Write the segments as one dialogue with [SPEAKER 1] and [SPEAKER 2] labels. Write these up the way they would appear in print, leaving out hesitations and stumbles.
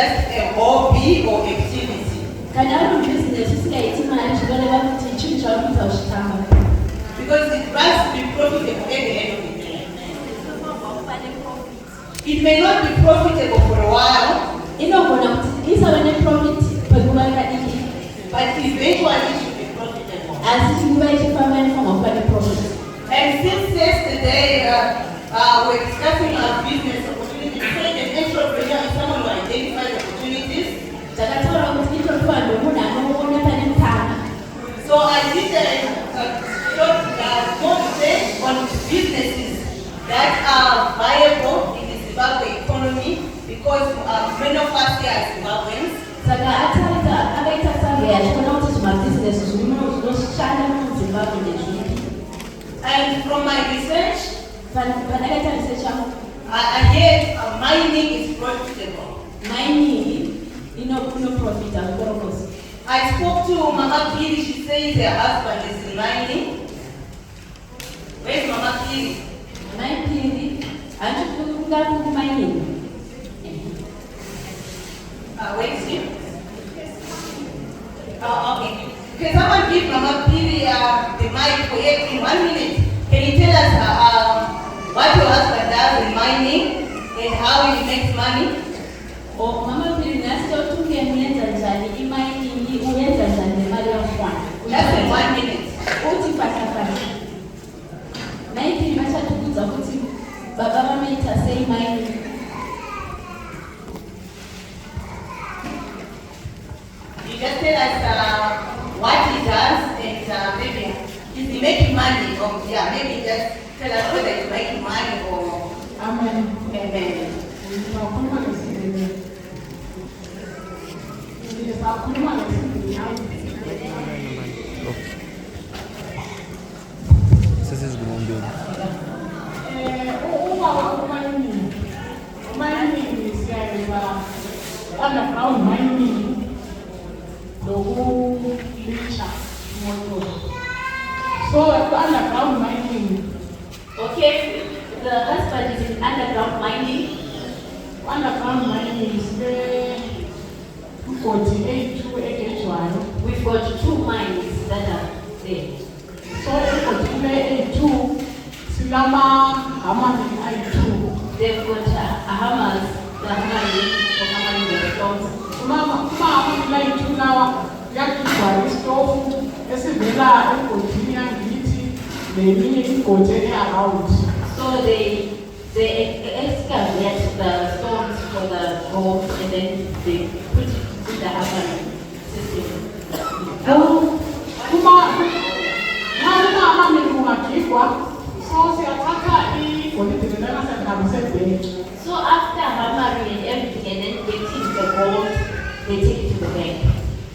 [SPEAKER 1] just a hobby or activity. Because it must be profitable at the end of the day. It may not be profitable for a while, but eventually it should be profitable. And since yesterday we're discussing our business opportunities, so an entrepreneur is someone who identifies opportunities. So I did a short research on businesses that are viable in the Zimbabwe economy, because many of us here are Zimbabweans. And from my research, I heard mining is profitable. I spoke to Mama Piri. She says her husband is in mining. Where's Mama Piri? Where's him? Okay. Can someone give Mama Piri the mic for in 1 minute? Can you tell us what your husband does in mining and how he makes money? Just in 1 minute. You just tell us what he does and maybe is he making money? Or maybe just tell us whether he's making money or Amen.
[SPEAKER 2] Underground mining, so underground mining.
[SPEAKER 3] Okay, the husband is in underground mining.
[SPEAKER 2] Underground mining is very 48 to 81.
[SPEAKER 3] We've got 2 mines that are there.
[SPEAKER 2] So 48 Silama Hamani I2.
[SPEAKER 3] They've got hammers, the hammering for hammering the stones.
[SPEAKER 2] Mama I2 now, yakutwa stove, esivela egodini yangithi leminye igodi around.
[SPEAKER 3] So they excavate the stones for the gold and then they put it to the hammering system. So after hammering and everything and then getting the gold, they take it to the bank.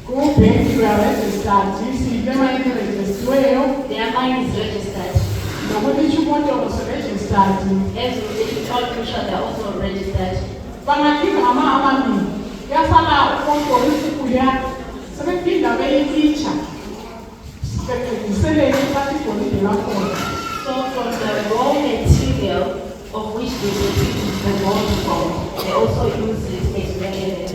[SPEAKER 2] Go bank, you are registered. You see, the mine is registered.
[SPEAKER 3] Their mine is registered.
[SPEAKER 2] But what did you want to also registered?
[SPEAKER 3] Everything, all crucial, they're also registered.
[SPEAKER 2] But I think Amami, yes, I want to listen to you. 17 are very teacher. So
[SPEAKER 3] from the raw material of which they produce the gold from, they also use it as relevant.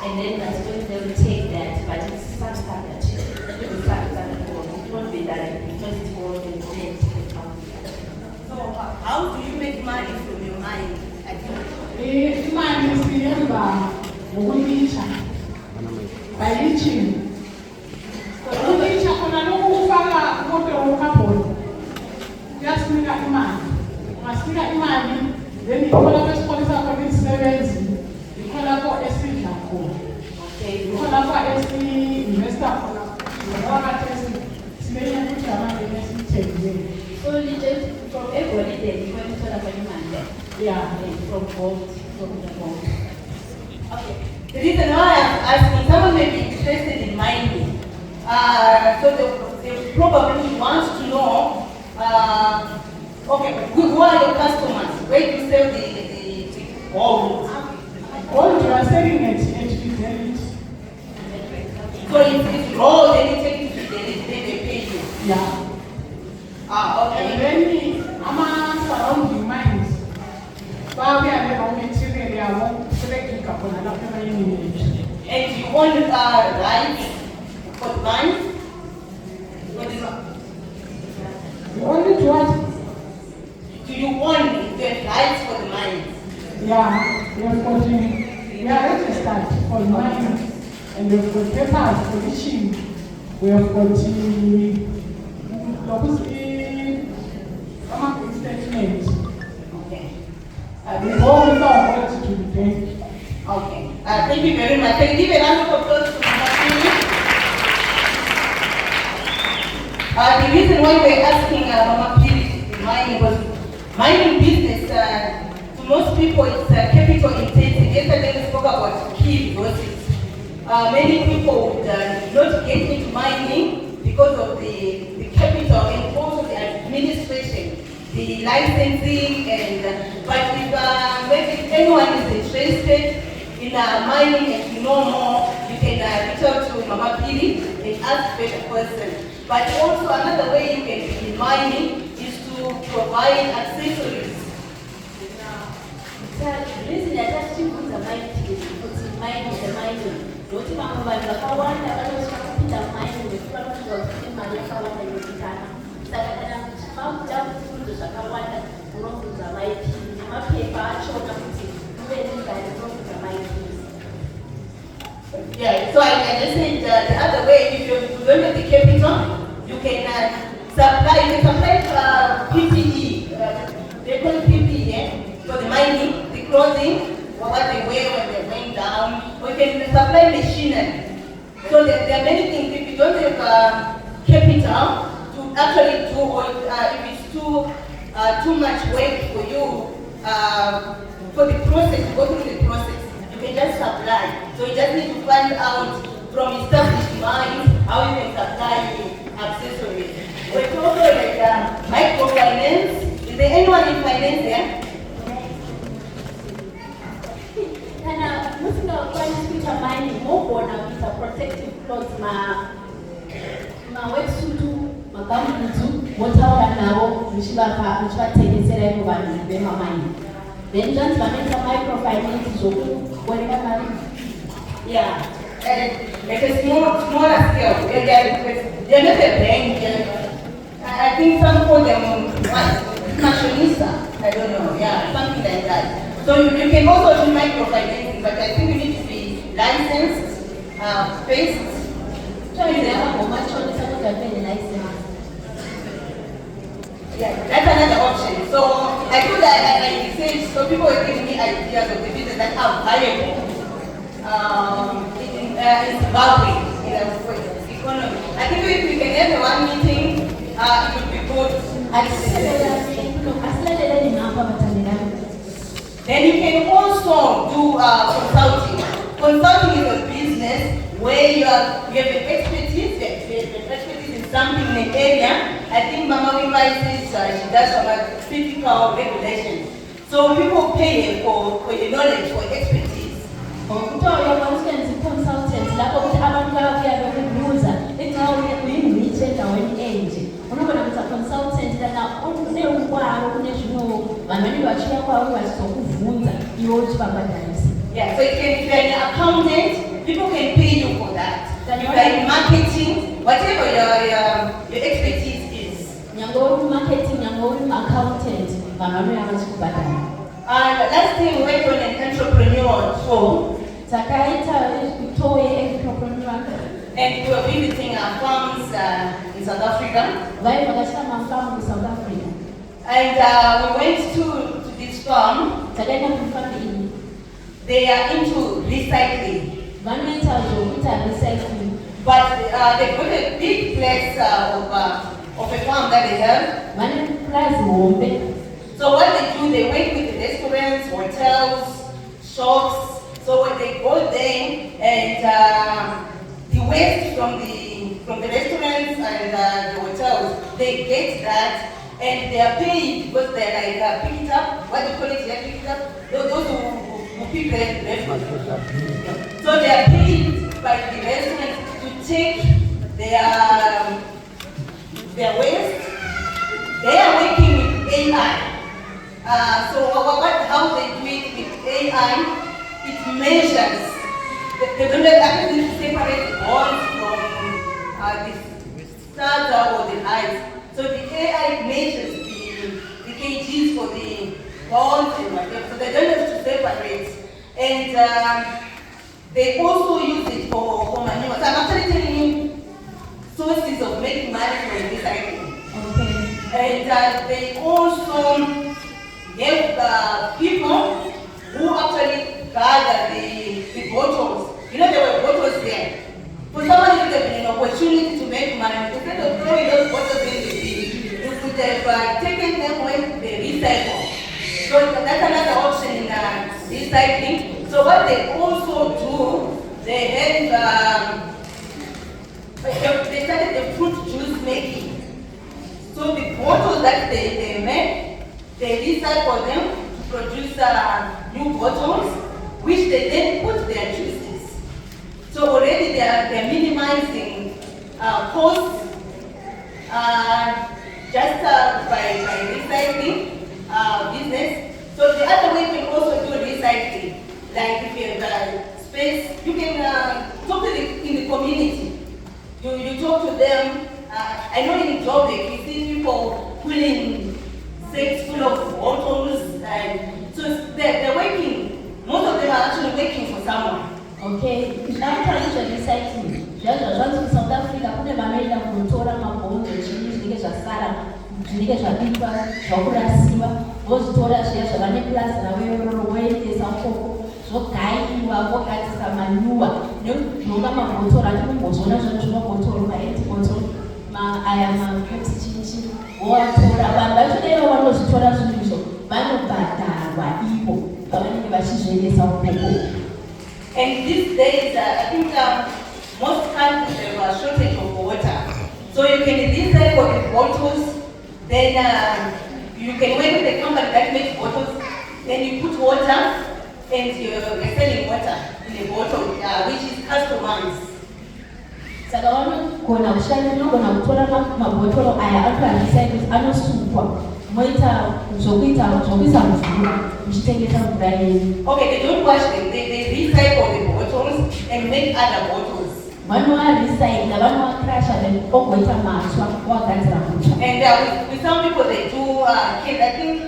[SPEAKER 3] And then that's when they will take that, but it's substandard. It won't be that because it's more than dead.
[SPEAKER 1] So how do you make money from your mind?
[SPEAKER 2] Money is by reaching. Then you call up a sponsor for this service. You call up for SC Jaco. Okay. You call up for SC investor. You call up for SC. Yeah.
[SPEAKER 3] from gold, from the gold.
[SPEAKER 1] Okay. The reason why I'm asking, someone may be interested in mining. So they probably want to know, okay, who are your customers? Where do you sell the gold?
[SPEAKER 2] Gold you are selling at Fidelity.
[SPEAKER 1] So it's gold, then you take it to Fidelity, then they pay you.
[SPEAKER 2] Yeah.
[SPEAKER 1] Okay.
[SPEAKER 2] And then surrounding mines. But we are the material they are won't select you couple and not very image.
[SPEAKER 1] And you own rights for the mines?
[SPEAKER 2] You only to what?
[SPEAKER 1] Do you own the rights for the mines?
[SPEAKER 2] Yeah, we are registered for mining and we've got papers for leaching. We have got statement.
[SPEAKER 1] Okay.
[SPEAKER 2] We all without authority to the bank.
[SPEAKER 1] Okay. Thank you very much. Can you give a round of applause to Mama Pili? The reason why we're asking Mama Pili to mining was mining business, to most people it's capital intensive. Yesterday we spoke about key resources. Many people would not get into mining because of the capital and also the administration, the licensing, and but if anyone is interested in mining and to know more, you can reach out to Mama Pili and ask better questions. But also another way you can be in mining is to provide accessories.
[SPEAKER 3] The reason that I still put the mind to the mining. Don't remember by the power that I was trying to mine with one of the power and the guitar. Sakana, found down through the Sakawata, wrong with the light, my paper, showed up to really by the wrong with the light.
[SPEAKER 1] Yeah, so I just said the other way, if you don't have the capital, you can supply PPE. They call it PPE, for the mining, the clothing, or what they wear when they're going down. Or you can supply machinery. So there are many things. If you don't have capital to actually do, or if it's too much work for you, for the process, to go through the process, you can just supply. So you just need to find out from established mines how you can supply the accessories. We're also like microfinance. Is there anyone in finance here?
[SPEAKER 3] And looking at one future mining, more with a protective clothes, my wetsuit, my gumboot, water now, which I take instead of everyone in my mind. Then just microfinance, so whatever.
[SPEAKER 1] Yeah. And it's a smaller scale. They're not a bank. I think some call them machionista. I don't know. Yeah, something like that. So you can also do microfinancing, but I think you need to be licensed, based. Yeah, that's another option. So I thought I researched, so people were giving me ideas of the business that are viable in Zimbabwe, for economy. I think if we can have one meeting, it would be good. Then you can also do consulting. Consulting is a business where you have an expertise, in something in an area. I think Mama Wimba says she does some physical regulations. So people pay for your knowledge, for expertise.
[SPEAKER 3] Consultants, like unogona kuita consultant kana une ungwaro kune zvino vanhu vanenge vachiyakwauri vachizokubvunza iwe uchivabhadharisa.
[SPEAKER 1] Yeah, so if you're an accountant, people can pay you for that. If you're in marketing, whatever your expertise is.
[SPEAKER 3] Nyange uri marketing, nyange uri accountant, vanhu vanenge vachikubhadhara.
[SPEAKER 1] And last time we went on an entrepreneur show.
[SPEAKER 3] Takaita tour entrepreneur.
[SPEAKER 1] And we were visiting our farms in South Africa.
[SPEAKER 3] In South Africa.
[SPEAKER 1] And we went to this farm. They are into recycling. But they've got a big place of a farm that they have. So what they do, they work with the restaurants, hotels, shops. So when they go there, and the waste from the restaurants and the hotels, they get that, and they are paid because they're like pick it up. What do you call it? They pick it up. Those who pick the restaurants. So they are paid by the restaurants to take their waste. They are working with AI. So how they do it with AI, it measures. They don't have to separate bonds from the starter or the lights. So the AI measures the kgs for the bonds and whatever. So they don't have to separate. And they also use it for manure. So I'm actually telling you sources of making money from recycling. Okay. And they also have people who actually gather the bottles. You know, there were bottles there. For somebody to have an opportunity to make money, instead of throwing those bottles in the bin, you could have taken them when they recycle. So that's another option in recycling. So what they also do, they started the fruit juice making. So the bottles that they make, they recycle them to produce new bottles, which they then put their juices. So already they are minimizing costs just by recycling business. So the other way you can also do recycling, like if you have space, you can talk to in the community. You talk to them. I know in Joburg you see people pulling sacks full of bottles, and so they're working. Most of them are actually working for someone.
[SPEAKER 3] Okay, now traditional recycling. Just South Africa, kune vanoenda kunotora mabhonzo chinyi zvinenge zvasara, zvinenge zvabikwa, zvakurasiwa, vozvitora zviya zvavane purasira veyororo voendesa ukoko, zvogaiwa, vogadzisa manyuwa, nekunonga mabhotoro, atikumbozoona zvinhu zvemabhotoro, maempty bottle, aya mapepsi chinyi, voatora. Vanhu vacho dero vanozvitora zvinhu izvo, vanobhadharwa ivo, pavanenge vachizviendesa ukoko.
[SPEAKER 1] And these days, I think most countries have a shortage of water. So you can recycle the bottles, then you can work with a company that makes bottles, then you put water, and you're selling water in a bottle, which is customized.
[SPEAKER 3] Saka vanogona kutora mabhotoro aya arikurecycles anosukwa moita zvokuisa mvura muchitengesa mvura yenyu.
[SPEAKER 1] Okay, they don't wash them, they recycle the bottles and make other bottles.
[SPEAKER 3] Vanoarecycla, vanoakrasha, then ogoita matsva wagadzira mutsva.
[SPEAKER 1] And with some people they do kids. I think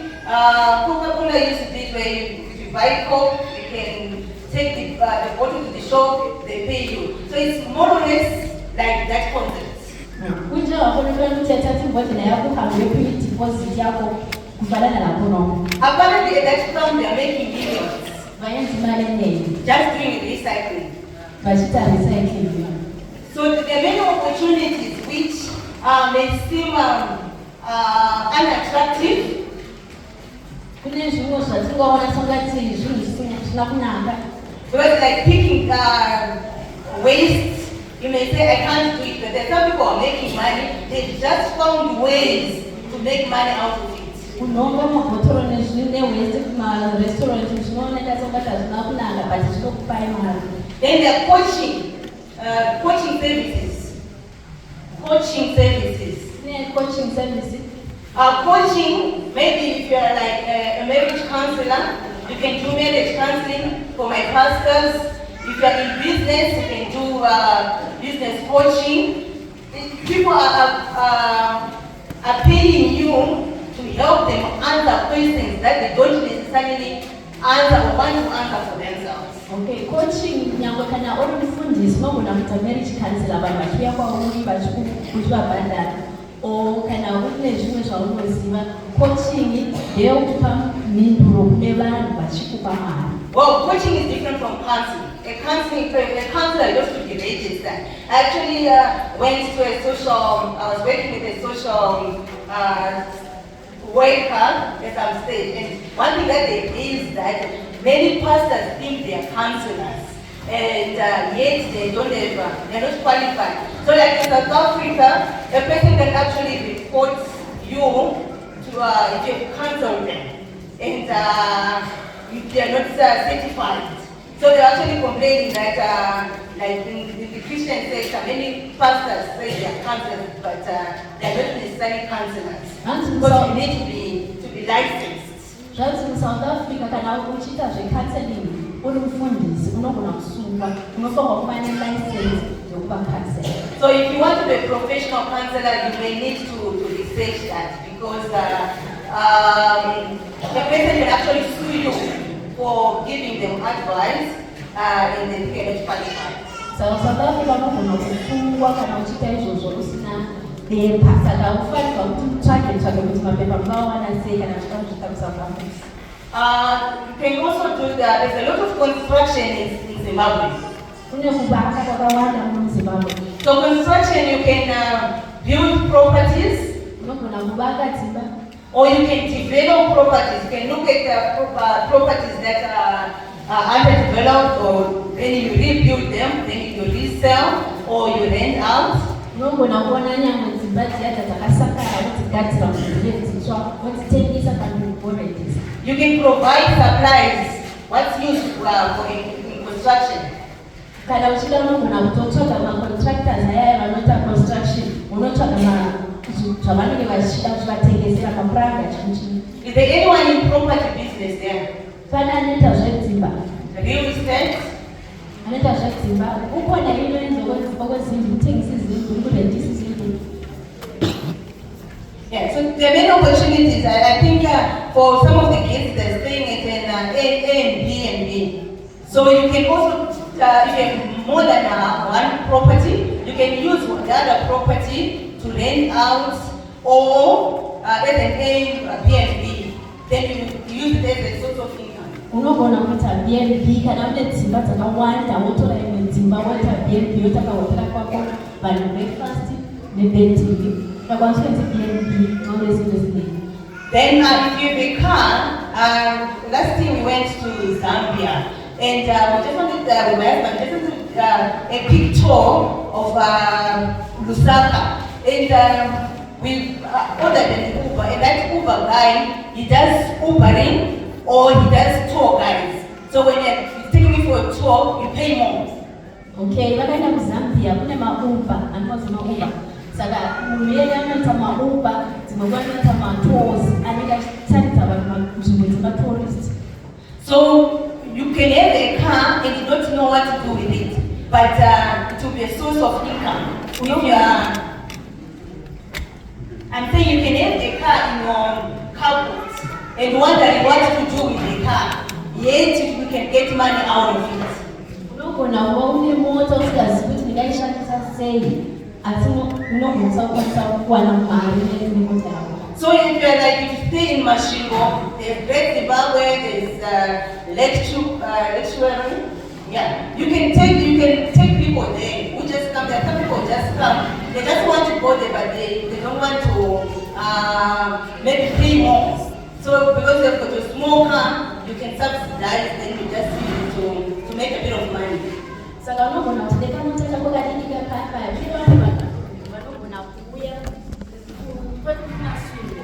[SPEAKER 1] Coca-Cola used to do it where if you buy Coke, you can take the bottle to the shop, they pay you. So it's more or less like that concept.
[SPEAKER 3] Kunje wakonekera kuti atati mbodhlela yako hambepi deposit yako kufanana na kuno.
[SPEAKER 1] Apparently at that time they are making millions.
[SPEAKER 3] Vayenzi mali nini?
[SPEAKER 1] Just doing recycling.
[SPEAKER 3] Vachita recycling.
[SPEAKER 1] So there are many opportunities which may seem unattractive.
[SPEAKER 3] Kune zvimwe zvatingaona songati zvinhu zvisina kunaka.
[SPEAKER 1] Because like picking waste, you may say, I can't do it, but there are some people who are making money. They just found ways to make money out of it.
[SPEAKER 3] Kunonga mabhotoro nezvine waste kumarestaurant zvinooneka songati hazvina kunaka but zvinokupai mari.
[SPEAKER 1] Then there are coaching services. Coaching services.
[SPEAKER 3] Coaching services.
[SPEAKER 1] Coaching, maybe if you are like a marriage counselor, you can do marriage counseling for my pastors. If you are in business, you can do business coaching. People are paying you to help them answer questions that they don't necessarily answer or want to answer for themselves.
[SPEAKER 3] Okay, coaching nyangwe kana uri mufundisi unogona kuita marriage counselor vanhu vachiuya kwauri vachivabhadhara o kana une zvimwe zvaunoziva. Coaching ndeyekupa mhinduro kune vanhu vachikupa mari.
[SPEAKER 1] Well, coaching is different from counseling. A counselor used to be registered. I actually went to I was working with a social work hard at some stage. And one thing that they is that many pastors think they are counselors, and yet they don't have, they're not qualified. So like in South Africa, a person can actually report you to if you counsel them, and if they are not certified. So they're actually complaining that like in the Christian sector, many pastors say they are counselors, but they're not necessarily counselors. Because you need to be licensed.
[SPEAKER 3] Zvanzi muSouth Africa kana uchiita zvecounseling uri mufundisi unogona kusungwa unofanirwa kuva nelicense yokuva counselor.
[SPEAKER 1] So if you want to be a professional counselor, you may need to research that, because the person can actually sue you for giving them advice and then you cannot qualify.
[SPEAKER 3] So South Africa unogona kusungwa kana uchiita izvozvo usina bepa, saka ufanirwa kuti utsvage kuti mapepa mukawana sei kana zvichita kuSouth Africa.
[SPEAKER 1] You can also do that. There's a lot of construction in Zimbabwe.
[SPEAKER 3] Kune kuvaka kwakawanda muZimbabwe.
[SPEAKER 1] So construction, you can build properties,
[SPEAKER 3] unogona kuvaka dzimba,
[SPEAKER 1] or you can develop properties. You can look at properties that are underdeveloped, or then you rebuild them, then you resell, or you rent out.
[SPEAKER 3] unogona kuona nyamwe dzimba dziya dzakasakara wodzigadzira mudzitsva wodzitengesa kana kugoredhisa.
[SPEAKER 1] You can provide supplies. What's used for in construction?
[SPEAKER 3] Kana uchida unogona kutotsvaga macontractors aya vanoita construction, unotsvaga zvavanenge vachida kuti vatengesera mapuranga chinhu.
[SPEAKER 1] Is there anyone in property business there?
[SPEAKER 3] Pana anoita zvedzimba,
[SPEAKER 1] Real estate?
[SPEAKER 3] anoita zvedzimba, ukona inoenza kwedzimba kwezindlu, kutengesa zindlu, kurentisa zindlu.
[SPEAKER 1] Yeah, so there are many opportunities. I think for some of the kids, they're staying at an Airbnb. So you can also, if you have more than one property, you can use the other property to rent out, or as an Airbnb. Then you use it as a source of income.
[SPEAKER 3] Unogona kuita BNB kana une dzimba dzakawanda wotora imwe dzimba woita BNB wotakahotela kwako vanhu breakfast nebedhingi ukakwanisa kuita BNB maurezivesei.
[SPEAKER 1] Then if you have a car, last time we went to Zambia, and we just wanted a quick tour of Lusaka, and we ordered an Uber, and that Uber guy, he does Ubering, or he does tour guides. So when you're taking me for a tour, you pay more.
[SPEAKER 3] Okay, vakaenda kuZambia kune mauber anozi mauber. Saka munhu yeye anoita mauber, dzimwe nguva anoita matours anenge achitaridza vanhu kunzvimbo dzematourist.
[SPEAKER 1] So you can have a car and you don't know what to do with it, but it will be a source of income. If you are, I'm saying you can have a car in your carport and wondering what to do with the car, yet you can get money out of it.
[SPEAKER 3] Unogona kuva une mota usingazivi kuti ndingaishandisa sei, asi unogona kukwanisa kuwana mari nemota yako.
[SPEAKER 1] So if you're like, if you stay in Mashingo, there's Great Zimbabwe, there's lecturing. Yeah, you can take people there who just come there. Some people just come. They just want to go there, but they don't want to maybe pay more. So because they've got a small car, you can subsidize, then you just use it to make a bit of money.
[SPEAKER 3] Saka unogona kuti dekamota chako kadiki kakapa zvino vanhu vanogona kuuya kumasvingo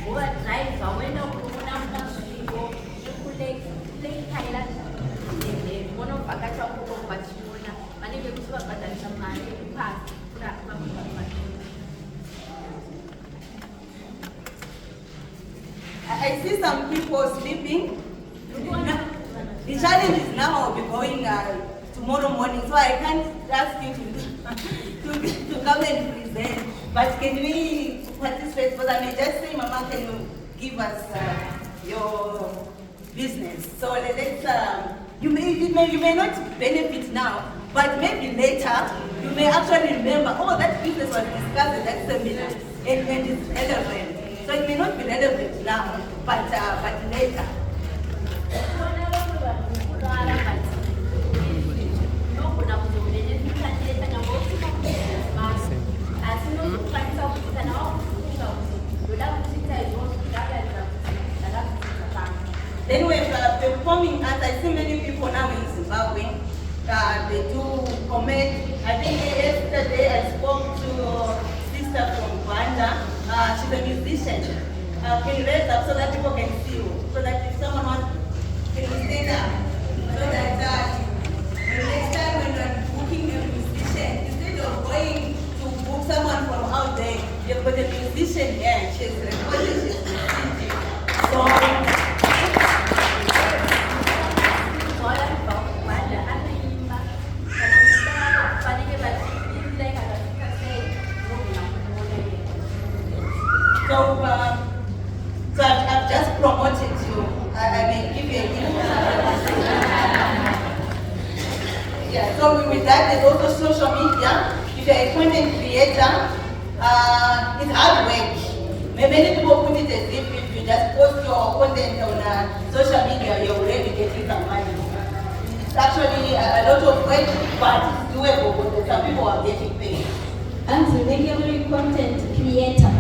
[SPEAKER 3] wovadhiraivha woenda kuona mumasvingo nekulekhaila vonovhakacha kuko vachiona vanenge kuti vabhadharisa mari yekupasi
[SPEAKER 1] I see some people sleeping. The challenge is now I'll be going tomorrow morning, so I can't ask you to come and present. But can we participate? Because I may just say, Mama, can you give us your business? So let's. You may not benefit now, but maybe later you may actually remember. Oh, that business was discussed at that seminar, and it's relevant. So it may not be relevant now, but later. she's a musician. Can you raise up so that people can see you? So that if someone wants, can you stand up? So that the next time when you're booking a musician, instead of going to book someone from out there, you've got a musician here and she's recording, she's singing. So, so I've just promoted you. I may give you a gift. Yeah, so with that, there's also social media. If you're a content creator, it's hard work. Many people put it as if you just post your content on social media, you're already getting some money. It's actually a lot of work, but it's doable because some people are getting paid.
[SPEAKER 3] And the regular content creator.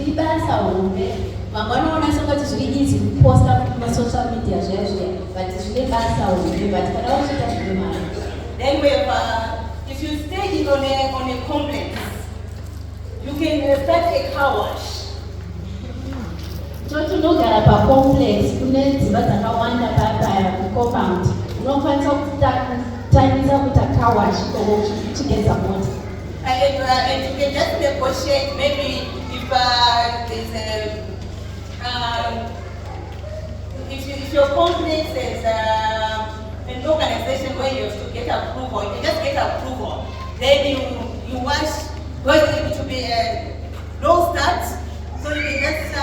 [SPEAKER 3] Ibasa umbe mangwana ona songa tishiri easy post up on social media but tishiri basa umbe but kana uchita chuma.
[SPEAKER 1] Then we have if you stay on a complex, you can start a car wash.
[SPEAKER 3] Toto nogara pa complex kune dzibata kawanda pa compound unokwanisa kutangisa kuita car wash kuchigeza mota.
[SPEAKER 1] And you can just negotiate maybe there's if your complex is an organization where you have to get approval, you just get approval. Then you wash, well, it will be a low start, so you can just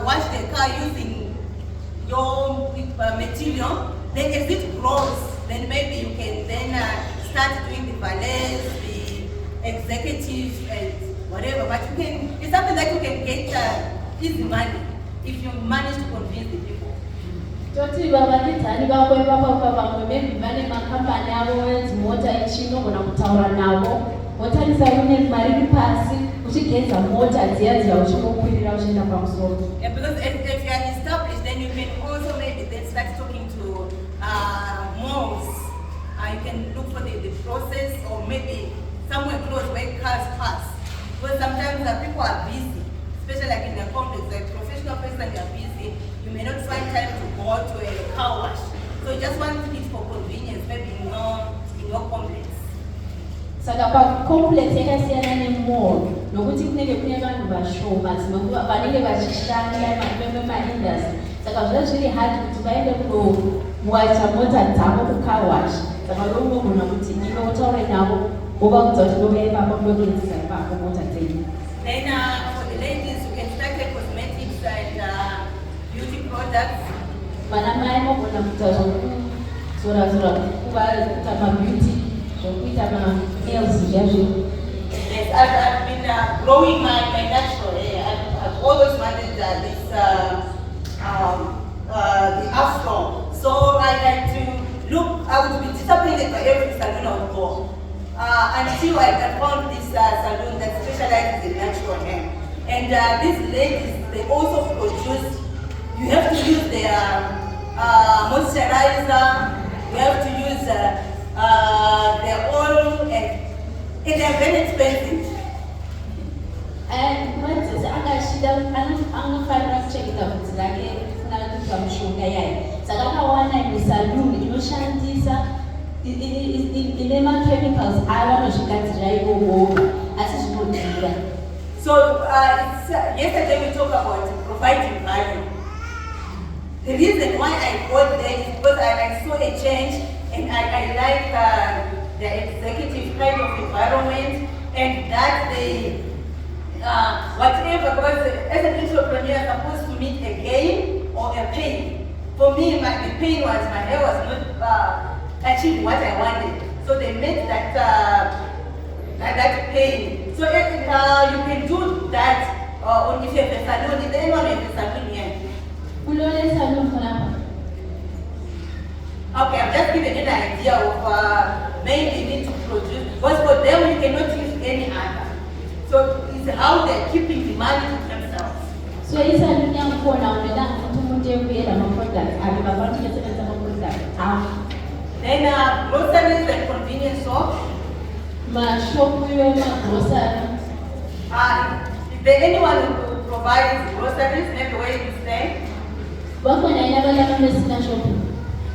[SPEAKER 1] wash the car using your material. Then as it grows, then maybe you can then start doing the valets, the executives, and whatever, but you can, it's something that you can get easy money if you manage to convince the people.
[SPEAKER 3] Toti babalitani bakwe papa maybe vane makampani avo dzimota ichino kana kutaura navo wotarisa une mari pasi uchigeza mota dziya uchingokwirira uchienda pamusoro.
[SPEAKER 1] Yeah, because if you are established, then you can also maybe then start talking to malls. You can look for the process, or maybe somewhere close where cars pass. Because sometimes people are busy, especially like in the complex, like professional person, they are busy. You may not find time to go to a car wash. So you just want it for convenience, maybe in your complex.
[SPEAKER 3] Saka pa complex yakasiyana nemall nokuti kunenge kune vanhu vashoma vanenge vachishanda maindustry. Saka zvinenge zviri hard kuti vaende kunowacha mota dzavo kucar wash. Saka unogona kuti iwe utaure navo over to the way Papa Province and Papa Motating.
[SPEAKER 1] Then for the ladies, you can start a cosmetics and beauty products.
[SPEAKER 3] Panama kuna mtazo sura kama beauty, kupita nails jaji.
[SPEAKER 1] Yes, I've been growing my natural hair. I've always wanted this the afro. So I had to look. I would be disappointed by every salon I would go. Until I found this salon that specializes in natural hair. And these ladies, they also produce, you have to use their moisturizer, you have to use their oil, and they're very expensive.
[SPEAKER 3] And what is Angashida, I'm check it out, it's like from Shungaya. Sagakawana in the salon, you know, Shantisa. In chemicals, I want to get dry over as it's good.
[SPEAKER 1] So yesterday we talked about providing value. The reason why I got there is because I saw a change, and I like the executive kind of environment, and that they whatever, because as an entrepreneur you're supposed to meet a gain or a pain. For me, the pain was my hair was not achieve what I wanted. So they made that pain. So if you can do that if you have a salon, if anyone has a salon here. Okay, I'm just giving you an idea of maybe you need to produce. But for them, you cannot use any other. So it's how they're keeping the money to themselves.
[SPEAKER 3] So it's a new phone now. We don't want to do it. I'm not that. I'm about to get it.
[SPEAKER 1] Then groceries and convenience shop.
[SPEAKER 3] My shop, we will not grocery.
[SPEAKER 1] Is there anyone who provides groceries everywhere you stay.
[SPEAKER 3] Bakhona yini abantu abamesina shopping?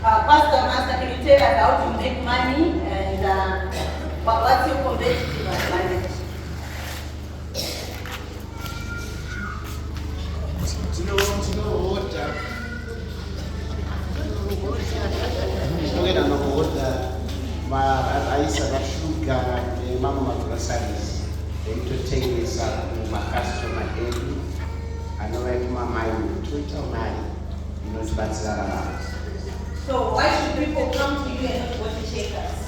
[SPEAKER 1] Pastor Master, can you tell us how to make money and what's your competitive advantage?
[SPEAKER 4] Tinoenda nokuhodha aisa vashuga nemamwe magroceries veitotengesa kumakastoma edu anova ekumamaini toita mari inotibatsira rarama.
[SPEAKER 1] So why should people come to you and not go to Checkers?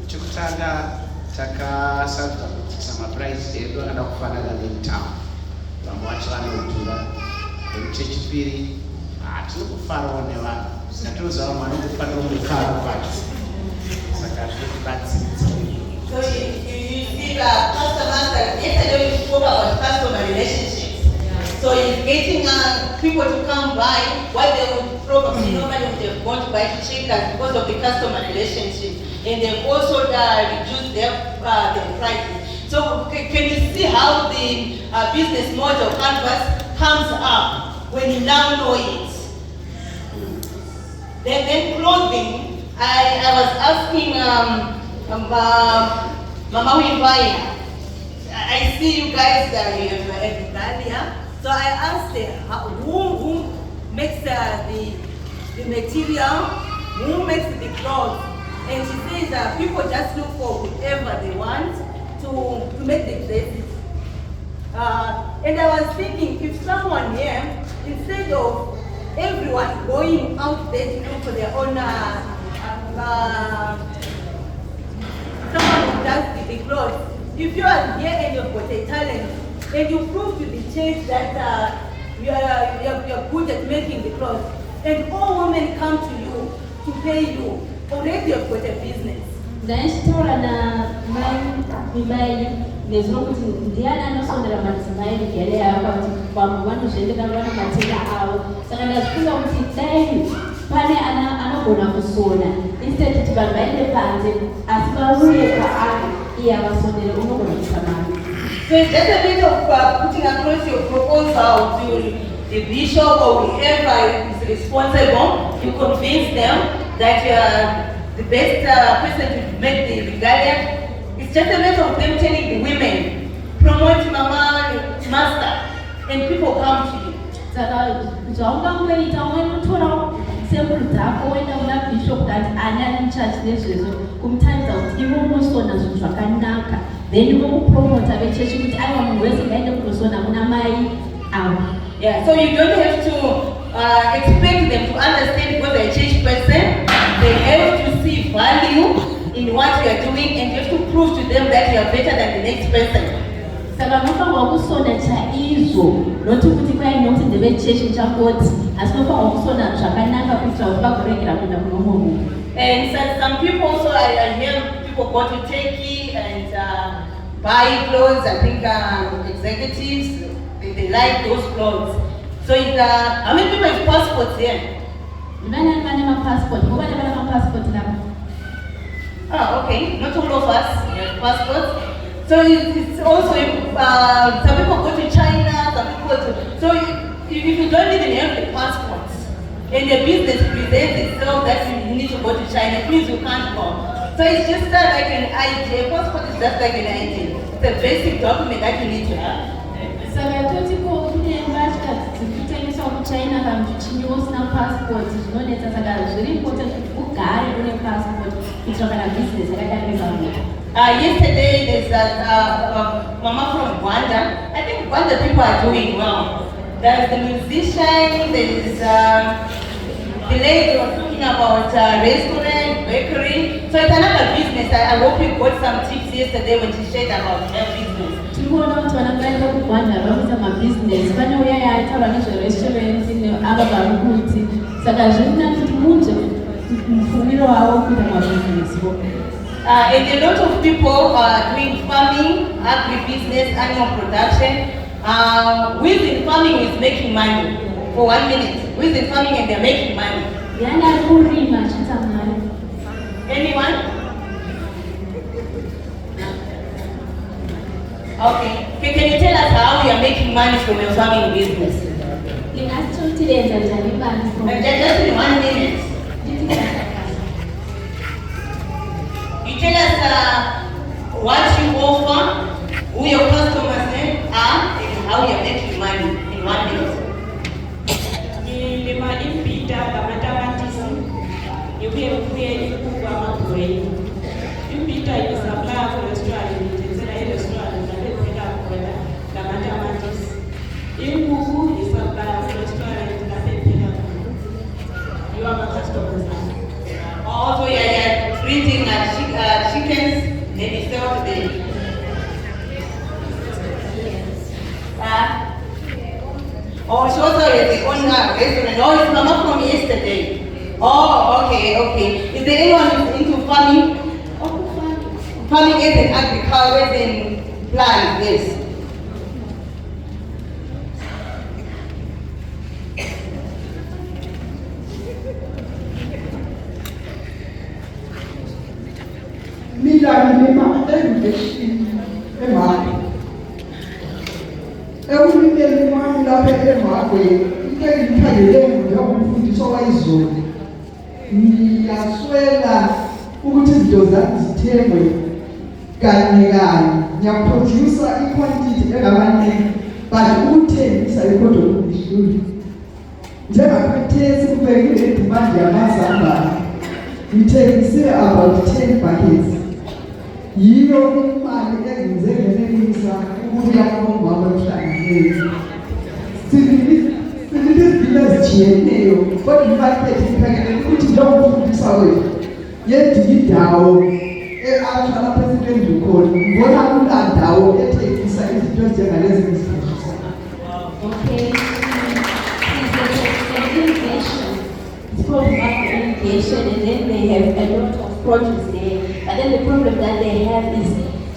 [SPEAKER 4] Chekutanga takasarudzwa kuitisa mapuraisi edu akada kufanana netown, vamwe vacho vanodhura. Chechipiri tinokufarawo nevanhu zikatoziva vamwe vanokufanira mukaro kwacho, saka zvinotibatsiridza.
[SPEAKER 1] So you see that customers, yesterday we spoke about customer relationships. So he's getting people to come by what they would probably normally would have gone to buy to Checkers because of the customer relationship, and they've also reduced their prices. So can you see how the business model canvas comes up when you now know it? Then clothing, I was asking Mama Wivaya, I see you guys are here. So I asked her, who makes the material, who makes the clothes? And she says that people just look for whatever they want to make the dresses. And I was thinking, if someone here, instead of everyone going out there to look for their own, someone who does the clothes, if you are here and you've got a talent, and you prove to the church that you are good at making the clothes, and all women come to you to pay you, already you've got a business.
[SPEAKER 3] Ndaishitaura namai nezvino kuti ndiani anosondera madzimai migere yavo kuti vamwe vanozviendera vana matenda avo. Saka ndazvifunga kuti dai pane anogona kusona instead kuti vanhu vaende panze asi vauye paari iye avasondere unogona kuisa mari.
[SPEAKER 1] So it's just a bit of putting across your proposal to the bishop or whoever is responsible. You convince them that you are the best person to make the regalia. It's just a matter of them telling the women, promote Mama Master, and people come to you.
[SPEAKER 3] Saka zvaungangoita unotora sample dzako woenda kuna bishop kuti ani ari muchachi nezvezvo kumutaridza kuti ivo unosona zvinhu zvakanaka, then vokupromota vechechi kuti aiwa munhu wese ngaende kunosona muna mai avo.
[SPEAKER 1] Yeah, so you don't have to expect them to understand because they're a church person. They have to see value in what you are doing, and you have to prove to them that you are better than the next person.
[SPEAKER 3] Saka unofanirwa kusona chaizvo, noti kuti kwai noti ndevechechi chakoti, asi unofanirwa kusona zvakanaka kuitira kuti vagoregera kuenda kuno munhu.
[SPEAKER 1] And some people also, I hear people go to Turkey and buy clothes. I think executives, they like those clothes. So how many people have passports here?
[SPEAKER 3] Nani vane mapassport? Ngoba vane mapassport lapha.
[SPEAKER 1] Oh, okay. Not all of us have passports. So it's also, some people go to China, some people go to... So if you don't even have the passports, and the business presents itself that you need to go to China, it means you can't go. So it's just like an ID. A passport is just like an ID. It's a basic document that you need to have.
[SPEAKER 3] Saka toti ko kune mbatya dzikutengeswa kuchina kana kuchinyi usina passport zvinonetsa, saka zviri important kuti ugare une passport kuitira kana business yakadai nezvamuka.
[SPEAKER 1] Yesterday there's a mama from Rwanda. I think Rwanda people are doing well. There's the musician, there's the lady was talking about restaurant, bakery. So it's another business. I hope you got some tips yesterday when she shared about her business.
[SPEAKER 3] Tirikuona kuti vanakaenda kuRwanda vakuita mabusiness. Pane uya yaitaura nezverestaurant neava varukuti. Saka zvirina kuti munje mufumiro wavo kuita mabusiness.
[SPEAKER 1] And a lot of people are doing farming, agribusiness, animal production. Within farming is making money for 1 minute. Within farming and they're making money. Anyone? Okay. Can you tell us how you are making money from your farming business?
[SPEAKER 3] Just
[SPEAKER 1] Just in 1 minute. You tell us what you offer, who your customers are, and how you are making money in 1 minute. Also, you're treating chickens, then you sell to them. Oh, she also is the owner of restaurant. Oh, it's Mama from yesterday. Oh, okay. Is there anyone who's into farming? Farming is in agriculture, is in plants, yes.
[SPEAKER 5] Ekulimeni kwami lapha eMagweni, into engiyikhangelele njengomfundisi wayizolo, ngiyaswela ukuthi izinto zami zithengwe kanye kanye. Ngiyaproducer i-quantity engabaningi, but ukuthengisa ikodwa kungihlula. Njengaphethe sikubekile idimandi yamazambane, ngithengisile about 10 buckets. Yiyo imali engize ngenelisa ukuya komama emhlanganweni. Sinilizibila ezitshiyeneyo, kodwa imarket ikhangelele ukuthi njengomfundisa wethu yedinga indawo e-altra lapha esitendlu khona. Ngibona kulaa ndawo ethengisa izinto ezinjengalezi ezithengiswa.
[SPEAKER 3] Okay. It's called market irrigation, and then they have a lot of produce there. But then the problem that they have is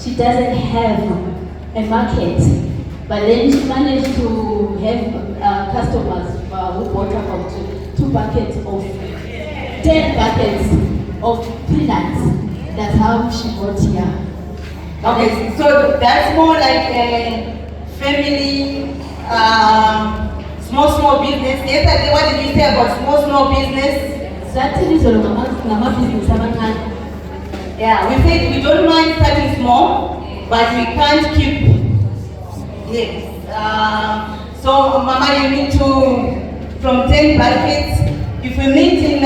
[SPEAKER 3] she doesn't have a market. But then she managed to have customers who bought about 2 buckets of 10 buckets of peanuts. That's how she got here.
[SPEAKER 1] Okay, so that's more like a family, small business. Yesterday, what did you say about small business? Yeah, we said we don't mind starting small, but we can't keep. Yes. So, Mama, you need to, from 10 buckets, if we meet in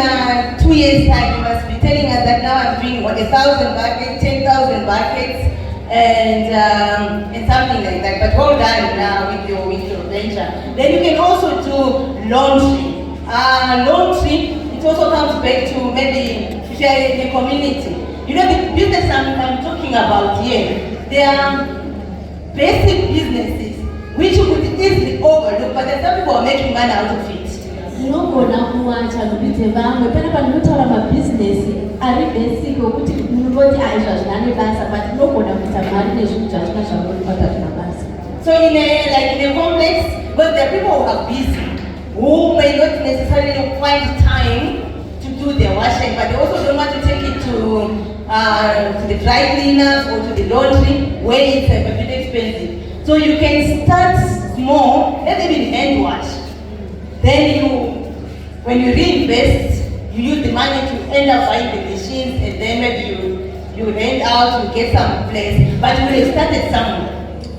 [SPEAKER 1] 2 years' time, you must be telling us that now I'm doing 1,000 buckets, 10,000 buckets, and something like that. But hold on now with your venture. Then you can also do laundry. Laundry, it also comes back to maybe share in the community. You know, the business I'm talking about here, they are basic businesses which you could easily overlook, but there's some people are making money out of it.
[SPEAKER 3] Nobona kuwacha kubite vamwe pana panotora mabusiness ari basic okuti munoti aizvazvinane basa but nobona kuita mari nezvinhu zvachina zvakunobata zvina basa.
[SPEAKER 1] So in a complex, but there are people who are busy, who may not necessarily find time to do their washing, but they also don't want to take it to the dry cleaners or to the laundry where it's a bit expensive. So you can start small, let's even hand wash. Then when you reinvest, you use the money to end up buying the machines, and then maybe you rent out, you get some place, but you will have started somewhere.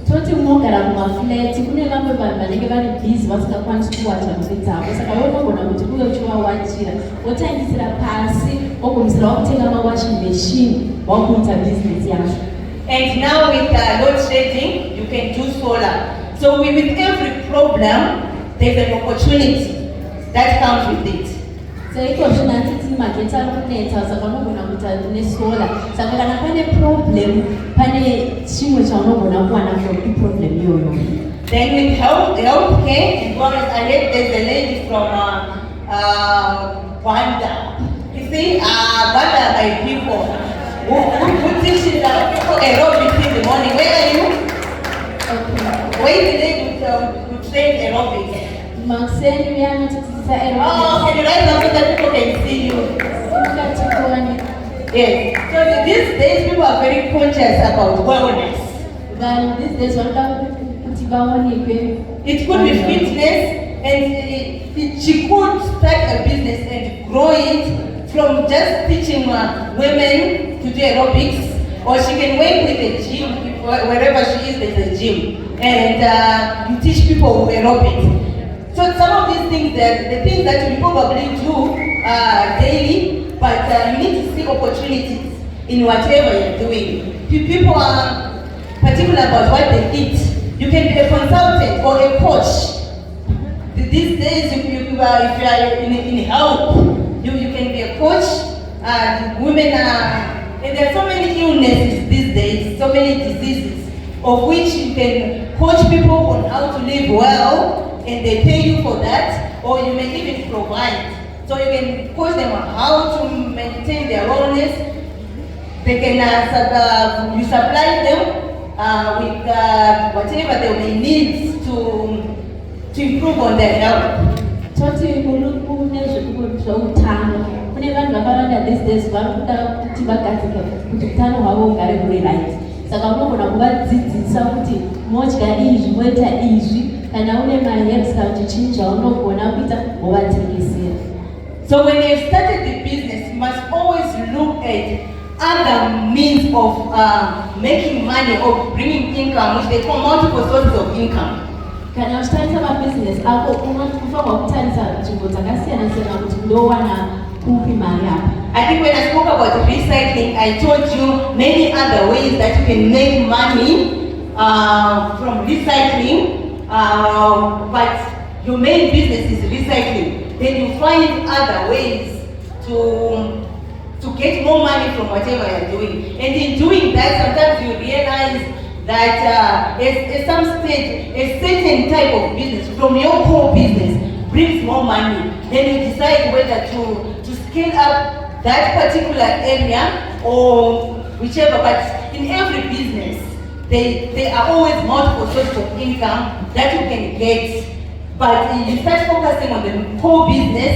[SPEAKER 3] Toti unogara kumafleti kune vamwe vanhu vanenge vari bhizi vasingakwanisi kuwacha nhumbi dzavo, saka vanogona kuti uye uchiwawachira wotangisira pasi wogumisira wakutenga mawashing machine wakuita business yacho.
[SPEAKER 1] And now with load shedding, you can do solar. So with every problem, there's an opportunity that comes with it.
[SPEAKER 3] So ikozvi nantiti magetsi ari kunetsa saka unogona kuita nesolar. Saka kana pane problem, pane chimwe chaunogona kuwana from problem iyoyo.
[SPEAKER 1] Then with healthcare, as well as I heard there's a lady from Rwanda. You see, Rwanda by people who teaches people aerobics in the morning. Where are you?
[SPEAKER 3] Okay.
[SPEAKER 1] Where is the lady who trains aerobics?
[SPEAKER 3] Makseni yana tutsisa aerobics.
[SPEAKER 1] Oh, can you rise up so that people can see you? Yes. So these days people are very conscious about wellness.
[SPEAKER 3] But these days,
[SPEAKER 1] it could be fitness, and she could start a business and grow it from just teaching women to do aerobics, or she can work with a gym, wherever she is, there's a gym, and you teach people aerobics. So some of these things, the things that we probably do daily, but you need to see opportunities in whatever you're doing. People are particular about what they eat. You can be a consultant or a coach. These days, if you are in health, you can be a coach. Women and there are so many illnesses these days, so many diseases, of which you can coach people on how to live well, and they pay you for that, or you may even provide. So you can coach them on how to maintain their wellness. They can you supply them with whatever they may need to improve on their health.
[SPEAKER 3] Toti zveutano kune vanhu vakawanda these days varikuda kuti vagadzike kuti utano hwavo hugare huri right. Saka unogona kuvadzidzisa kuti modya izvi, moita izvi, kana une maherbs kana kuti chinhu chaunogona kuita wovatengesera.
[SPEAKER 1] So when you started the business, you must always look at other means of making money or bringing income, which they call multiple sources of income.
[SPEAKER 3] Kana uchitarisa mabusiness ako unofanirwa kutarisa nzvimbo dzakasiyana-siyana kuti ndowana kupi mari apa.
[SPEAKER 1] I think when I spoke about recycling, I told you many other ways that you can make money from recycling, but your main business is recycling. Then you find other ways to get more money from whatever you're doing. And in doing that, sometimes you realize that at some stage, a certain type of business from your core business brings more money. Then you decide whether to scale up that particular area or whichever. But in every business, there are always multiple sources of income that you can get. But you start focusing on the core business,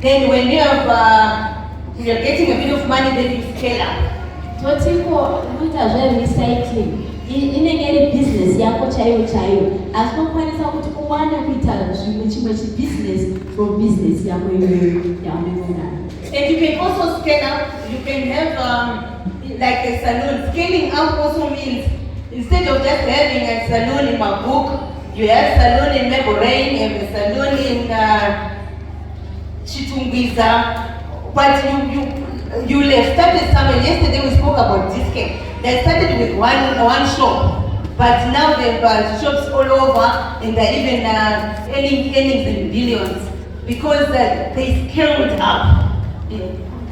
[SPEAKER 1] then when you have you're getting a bit of money, then you scale up.
[SPEAKER 3] Totiko kuita zverecycling inenge iri business yako chaiyo asi unokwanisa kuti uwane kuita zvimwe chimwe chibusiness from business yako iyoyo yaunenge.
[SPEAKER 1] And you can also scale up. You can have like a salon. Scaling up also means instead of just having a salon in Mabuk, you have salon in Meborain, you have a salon in Chitungwiza. But you have started somewhere. Yesterday we spoke about this cake. They started with one shop, but now they've got shops all over, and they're even earnings in billions because they scaled up.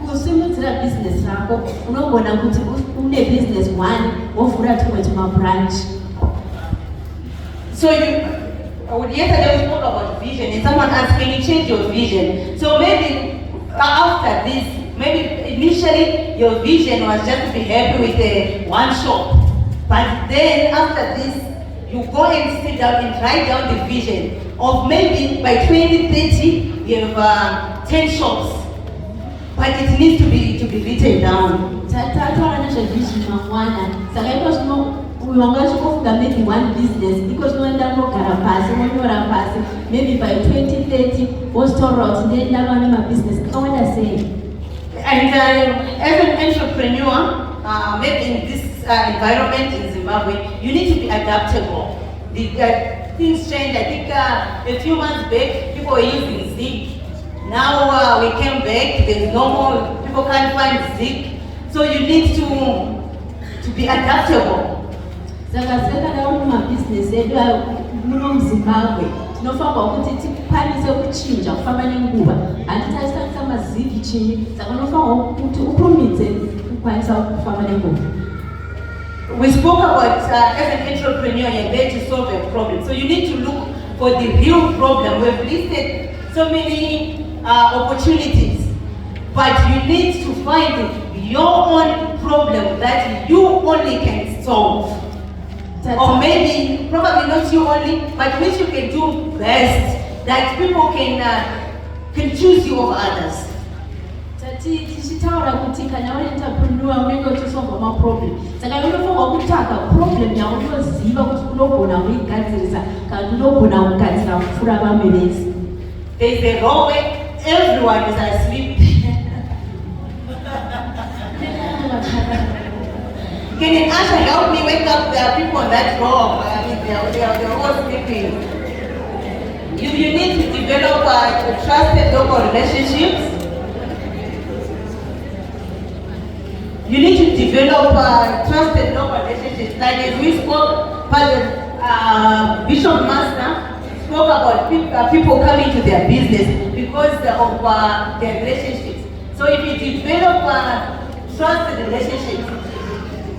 [SPEAKER 3] Kusimudzira business rako unogona kuti une business one wovhura tumwe tumabranch.
[SPEAKER 1] So yesterday we spoke about vision, and someone asked, can you change your vision? So maybe after this, maybe initially your vision was just to be happy with one shop, but then after this, you go and sit down and write down the vision of maybe by 2030 you have 10 shops, but it needs to be written down.
[SPEAKER 3] Maybe one business because no maybe by 2030 what's then business. What I say.
[SPEAKER 1] And as an entrepreneur, maybe in this environment in Zimbabwe, you need to be adaptable. Things change. I think a few months back, people were using zinc. Now we came back, there's no more, people can't find zinc. So you need to be adaptable.
[SPEAKER 3] Business Zimbabwe tinofanirwa kuti tikwanise kuchinja kufamba nenguva handitarisisa maziki chini saka unofanirwa kuti ukurumidze kukwanisa kufamba nenguva.
[SPEAKER 1] We spoke about as an entrepreneur, you're there to solve a problem. So you need to look for the real problem. We've listed so many opportunities, but you need to find your own problem that you only can solve. Or maybe, probably not you only, but which you can do best, that people can choose you over others.
[SPEAKER 3] Tichitaura kuti kana uri entrepreneur unenge uchisolva maproblem. Saka unofanirwa kutsvaga problem problem yaunoziva kuti unogona kuigadzirisa kana unogona kugadzira kupfuura vamwe vese.
[SPEAKER 1] There is a row where everyone is asleep. Can an usher help me wake up the people on that row? I mean, they're all sleeping. You need to develop trusted local relationships. You need to develop trusted local relationships. Like as we spoke, Bishop Master spoke about people coming to their business because of their relationships. So if you develop trusted relationships,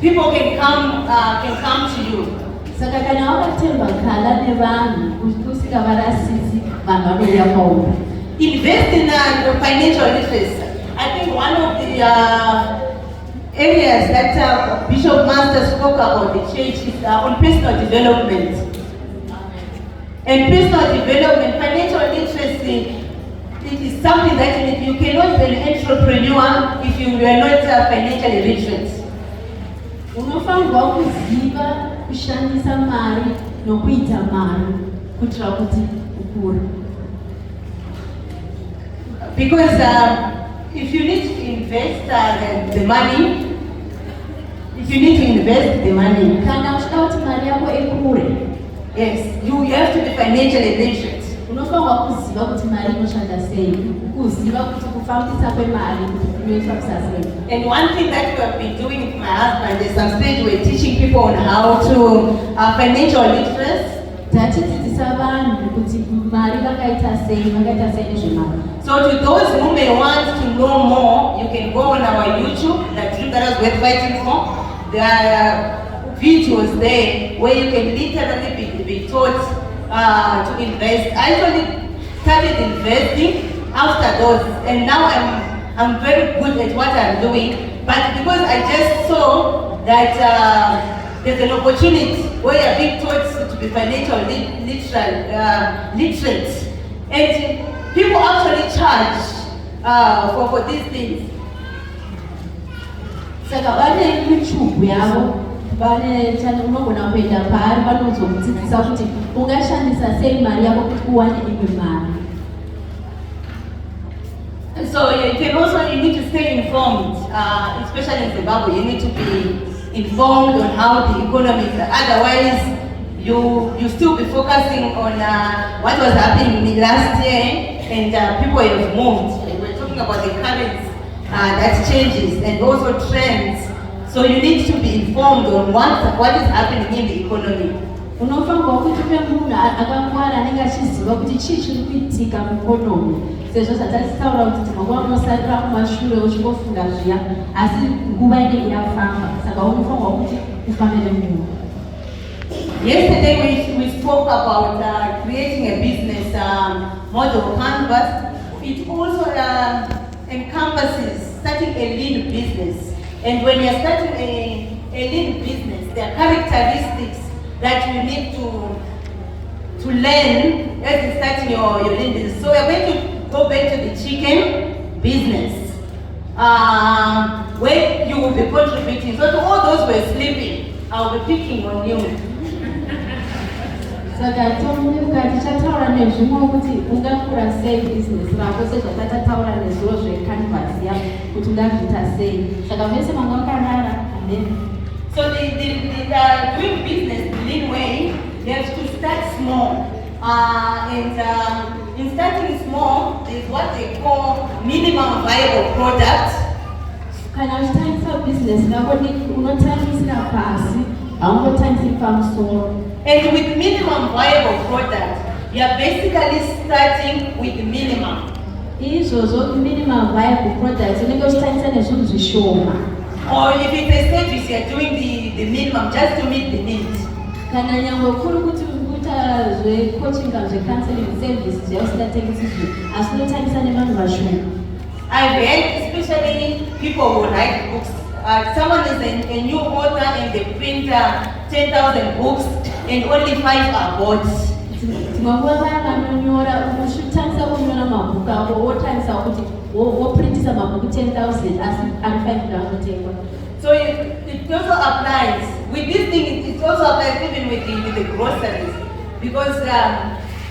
[SPEAKER 1] people can come to you.
[SPEAKER 3] Saka kana wakatemba khala nevanhu kusika varasisi vanhu vanouya kwauri.
[SPEAKER 1] Invest in financial literacy. I think one of the areas that Bishop Master spoke about the church is on personal development. And personal development, financial literacy, it is something that you cannot be an entrepreneur if you are not financially literate.
[SPEAKER 3] Unofanirwa kuziva kushandisa mari nokuita mari kuitira kuti ukure.
[SPEAKER 1] Because if you need to invest the money,
[SPEAKER 3] Kana uchida kuti mari yako ikure,
[SPEAKER 1] yes, you have to be financially literate.
[SPEAKER 3] unofanirwa kuziva kuti mari inoshanda sei, kuziva kuti kufambisa kwemari kuti kunoitwa sei.
[SPEAKER 1] And one thing that we have been doing with my husband is some stage we're teaching people on how to financial literacy.
[SPEAKER 3] Tatidzidzisa vanhu kuti mari vakaita sei nezvemari.
[SPEAKER 1] So to those who may want to know more, you can go on our YouTube, that dream that I was worth fighting for. There are videos there where you can literally be taught to invest. I actually started investing after those, and now I'm very good at what I'm doing. But because I just saw that there's an opportunity where you're being taught to be financially literate, and people actually charge for these things.
[SPEAKER 3] Saka vane YouTube yavo, unogona kuenda paari vanozokudzidzisa kuti ungashandisa sei mari yako kuti uwane imwe mari.
[SPEAKER 1] So you need to stay informed, especially in Zimbabwe. You need to be informed on how the economy is. Otherwise, you still be focusing on what was happening last year, and people have moved. We're talking about the currency that changes and also trends. So you need to be informed on what is happening in the economy.
[SPEAKER 3] Unofanirwa kuti uve munhu akangwara anenge achiziva kuti chii chiri kuitika muikonomi, sezvo zvatasitaura kuti tinonga unosarira kumashure uchingofunga zviya asi nguva inenge yafamba, saka unofanirwa kuti ufamire munhu.
[SPEAKER 1] Yesterday we spoke about creating a business model canvas. It also encompasses starting a lean business. And when you're starting a lean business, there are characteristics that you need to learn as you're starting your lean business. So we're going to go back to the chicken business, where you will be contributing. So to all those who are sleeping, I'll be picking on you.
[SPEAKER 3] Saka tichataura nezvimwe kuti ungakura sei business rako sezvatataura nezviro zvecanvas yako kuti ungazviita sei. Saka vese manga vakarara.
[SPEAKER 1] So the doing business the lean way, you have to start small. And in starting small, there's what they call minimum viable product.
[SPEAKER 3] Kana uchitangisa business rako unotangisira pasi, haungotangisiri pamusoro.
[SPEAKER 1] And with minimum viable product, you are basically starting with minimum.
[SPEAKER 3] Izvozvo minimum viable product unenge uchitangisa nezvinhu zvishoma.
[SPEAKER 1] Or if it's a service, you are doing the minimum just to meet the needs.
[SPEAKER 3] Kana nyangwe kuri kuti kuita zvecoaching kana zvecounseling service zvausingatengisi zvinhu asi unotangisa nevanhu vashoma.
[SPEAKER 1] I've heard especially people who write books. Someone is a new author and they print 10,000 books and only 5 are bought.
[SPEAKER 3] Tinguva vaya vanonyora, uchitangisa kunyora mabhuku ako, wotangisa kuti woprintisa mabhuku 10,000 asi ari 5 anotengwa.
[SPEAKER 1] So it also applies. With this thing, it also applies even with the groceries. Because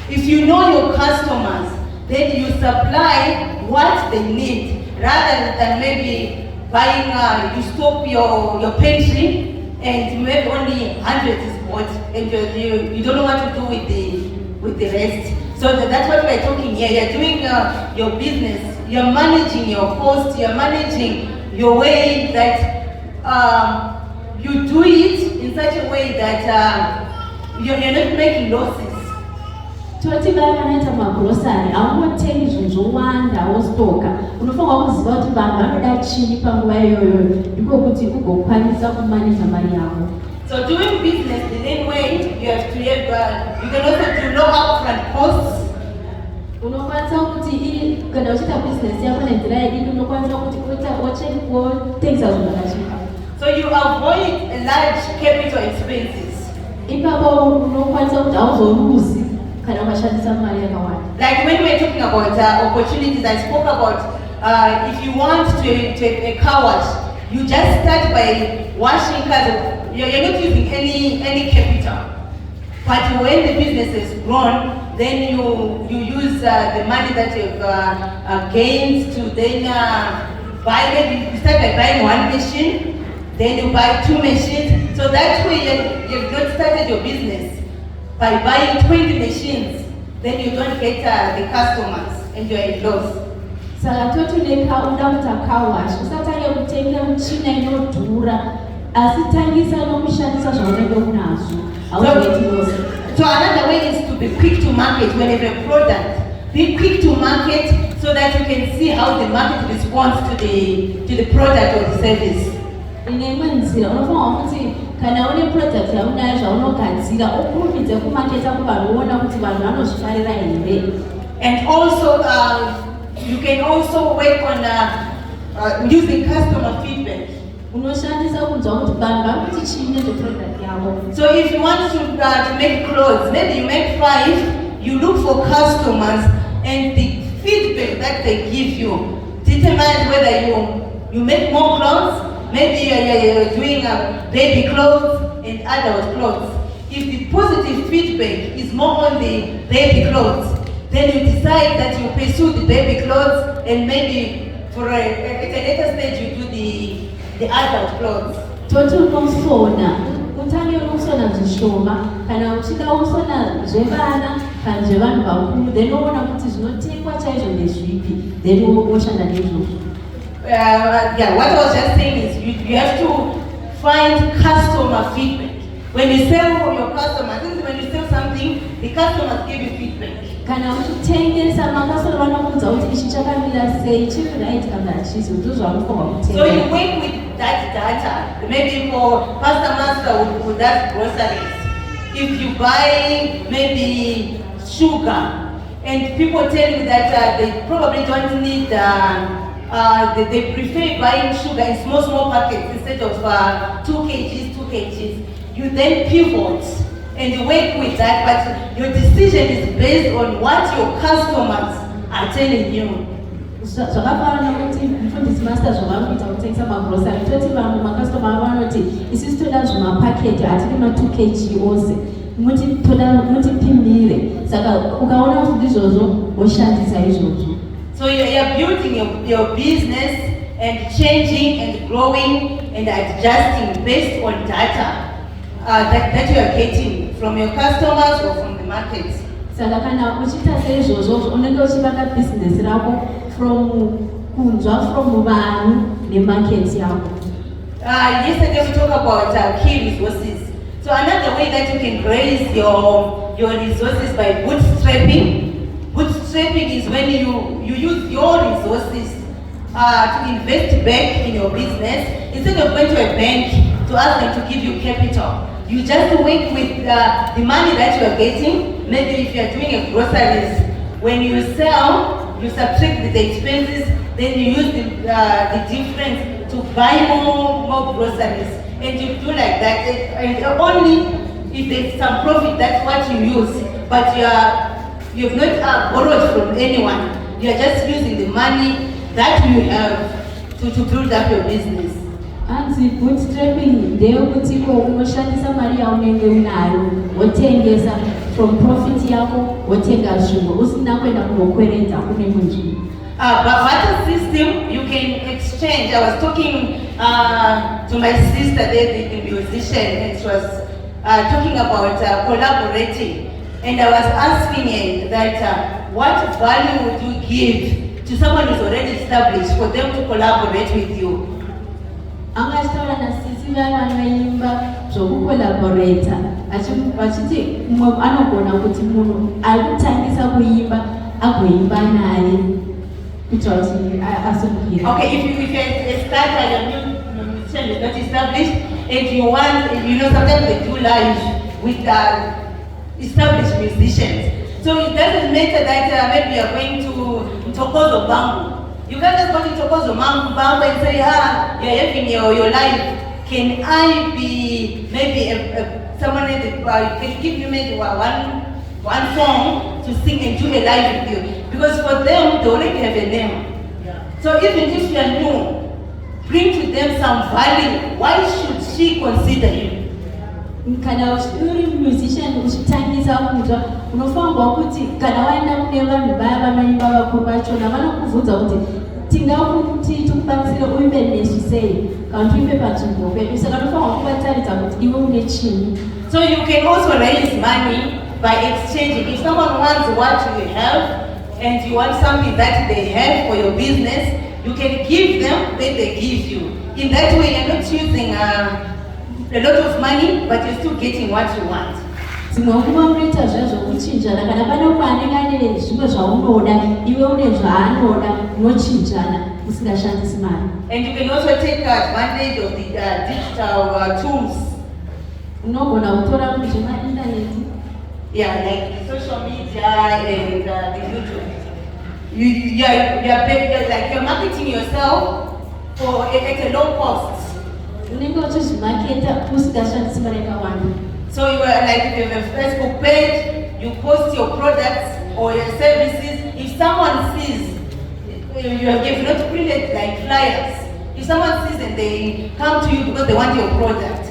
[SPEAKER 1] if you know your customers, then you supply what they need, rather than maybe buying, you stop your pantry, and maybe only 100 is bought, and you don't know what to do with the rest. So that's what we're talking here. You're doing your business, you're managing your cost, you're managing your way that you do it in such a way that you're not making losses.
[SPEAKER 3] Toti vaya vanoita magrosari haungotengi zvinhu zvowanda wostoka, unofanira kuziva kuti vanhu vanoda chini panguva iyoyo, ndiko kuti ugokwanisa kumaneja mari yako.
[SPEAKER 1] So doing business the same way, you have to have, you can also do no upfront costs.
[SPEAKER 3] Unokwanisa kuti kana uchiita business yako nenzira yedini, unokwanisa kuti wotengesa zvinhu zvakasvipa.
[SPEAKER 1] So you avoid a large capital expenses.
[SPEAKER 3] Ipapo unokwanisa kuti hauzoruzi kana ukashandisa mari yakawanda.
[SPEAKER 1] Like when we're talking about opportunities, I spoke about if you want to have a car wash, you just start by washing cars. You're not using any capital. But when the business has grown, then you use the money that you've gained to then buy. Maybe you start by buying one machine, then you buy 2 machines. So that way you've not started your business by buying 20 machines. Then you don't get the customers and you're in loss.
[SPEAKER 3] Saka toti uda kuita car wash, usatanga kutenga michina inodhura, asi tangisa nokushandisa zvaunenge unazvo.
[SPEAKER 1] So another way is to be quick to market when you have a product. Be quick to market so that you can see how the market responds to the product or the service.
[SPEAKER 3] Imwe nzira unofanira kuti kana une product yaunayo zvaunogadzira ukurumidze kumaketa kuvanhu uona kuti vanhu vanozvifarira here.
[SPEAKER 1] And also you can also work on using customer feedback.
[SPEAKER 3] Unoshandisa kunzwa kuti vanhu vakuti chii nezveproduct yavo.
[SPEAKER 1] So if you want to make clothes, maybe you make 5, you look for customers, and the feedback that they give you determines whether you make more clothes. Maybe you're doing baby clothes and adult clothes. If the positive feedback is more on the baby clothes, then you decide that you pursue the baby clothes, and maybe for at a later stage you do the adult clothes.
[SPEAKER 3] Toti unosona, utange unosona zvishoma, kana uchida usona zvevana kana zvevanhu vakuru, then unoona kuti zvinotengwa chaizvo ndezvipi, then woshanda nezvozvo.
[SPEAKER 1] Yeah, what I was just saying is you have to find customer feedback. When you sell your customers, when you sell something, the customers give you feedback.
[SPEAKER 3] Kana uchitengesa makasoro vanokuudza kuti ichi chakamira sei, chiri right kana chizi, ndozvamunofanira kutenga.
[SPEAKER 1] So you work with that data. Maybe for Pastor Master with that groceries. If you buy maybe sugar, and people tell you that they probably don't need they prefer buying sugar in small packets instead of 2 kgs. You then pivot and you work with that, but your decision is based on what your customers are telling you.
[SPEAKER 3] Zvakafanana kuti mufundisi master zvavakuita kutengesa magrosari, toti vamwe makastoma vanoti isisi toda zvimapaketi hatidi ma 2 kg ose, mutipimire. Saka ukaona kuti ndizvozvo woshandisa izvozvo.
[SPEAKER 1] So you're building your business and changing and growing and adjusting based on data that you are getting from your customers or from the market.
[SPEAKER 3] Saka kana uchiita seizvozvo unenge uchivaka business rako from vanhu nemarket yako.
[SPEAKER 1] Yesterday we talked about key resources. So another way that you can raise your resources by bootstrapping. Bootstrapping is when you use your resources to invest back in your business. Instead of going to a bank to ask them to give you capital, you just work with the money that you are getting. Maybe if you are doing a groceries, when you sell, you subtract the expenses, then you use the difference to buy more groceries, and you do like that. And only if there's some profit, that's what you use. But you've not borrowed from anyone. You're just using the money that you have to build up your business.
[SPEAKER 3] anzi bootstrapping ndeyekuti unoshandisa mari yaunenge unayo wotengesa from profit yako wotenga zvinhu usina kuenda kunokweredza kune munhu.
[SPEAKER 1] But barter system, you can exchange. I was talking to my sister, the musician, and she was talking about collaborating. And I was asking her that what value would you give to someone who's already established for them to collaborate with you?
[SPEAKER 3] Angashtaura nasisi vanoimba zvokukolaborata vachiti mumwe anogona kuti munhu ari kutangisa kuimba agoimba naye kuitira kuti asungire.
[SPEAKER 1] Okay, if you start as a new musician is not established and you want, sometimes they do live with established musicians. So it doesn't matter that maybe you are going to Tokozo Bambu. You can't just go to Tokozo Bambu and say, you're having your life. Can I be maybe someone that can give you maybe one song to sing and do a live with you? Because for them, they already have a name. So even if you are new, bring to them some value. Why should she consider you?
[SPEAKER 3] Kana uri musician uchitangisa kuita unofanirwa kuti kana waenda kune vanhu vaya vanoimba vakuru vachona vanokubvunza kuti tingakuti tikubatsire uimbe nesu sei kana tuimbe panzvimbo pedu saka unofanirwa kuvataridza kuti iwe une chinhu.
[SPEAKER 1] So you can also raise money by exchanging. If someone wants what you have and you want something that they have for your business, you can give them, then they give you. In that way, you're not using a lot of money, but you're still getting what you want.
[SPEAKER 3] Zvimwe nguva unoita zvekuchinjana kana pane panenge ane zvimwe zvaunoda iwe une zvaanoda munochinjana musingashandisi mari.
[SPEAKER 1] And you can also take advantage of the digital tools.
[SPEAKER 3] Unogona kutora munhu zvemaindaneti.
[SPEAKER 1] Yeah, like the social media and the YouTube. You're marketing yourself at a low cost.
[SPEAKER 3] Unenge uchizvimaketa usingashandisi mari yakawanda.
[SPEAKER 1] So you are like, if you have a Facebook page, you post your products or your services. If someone sees, you have not printed like flyers. If someone sees and they come to you because they want your product,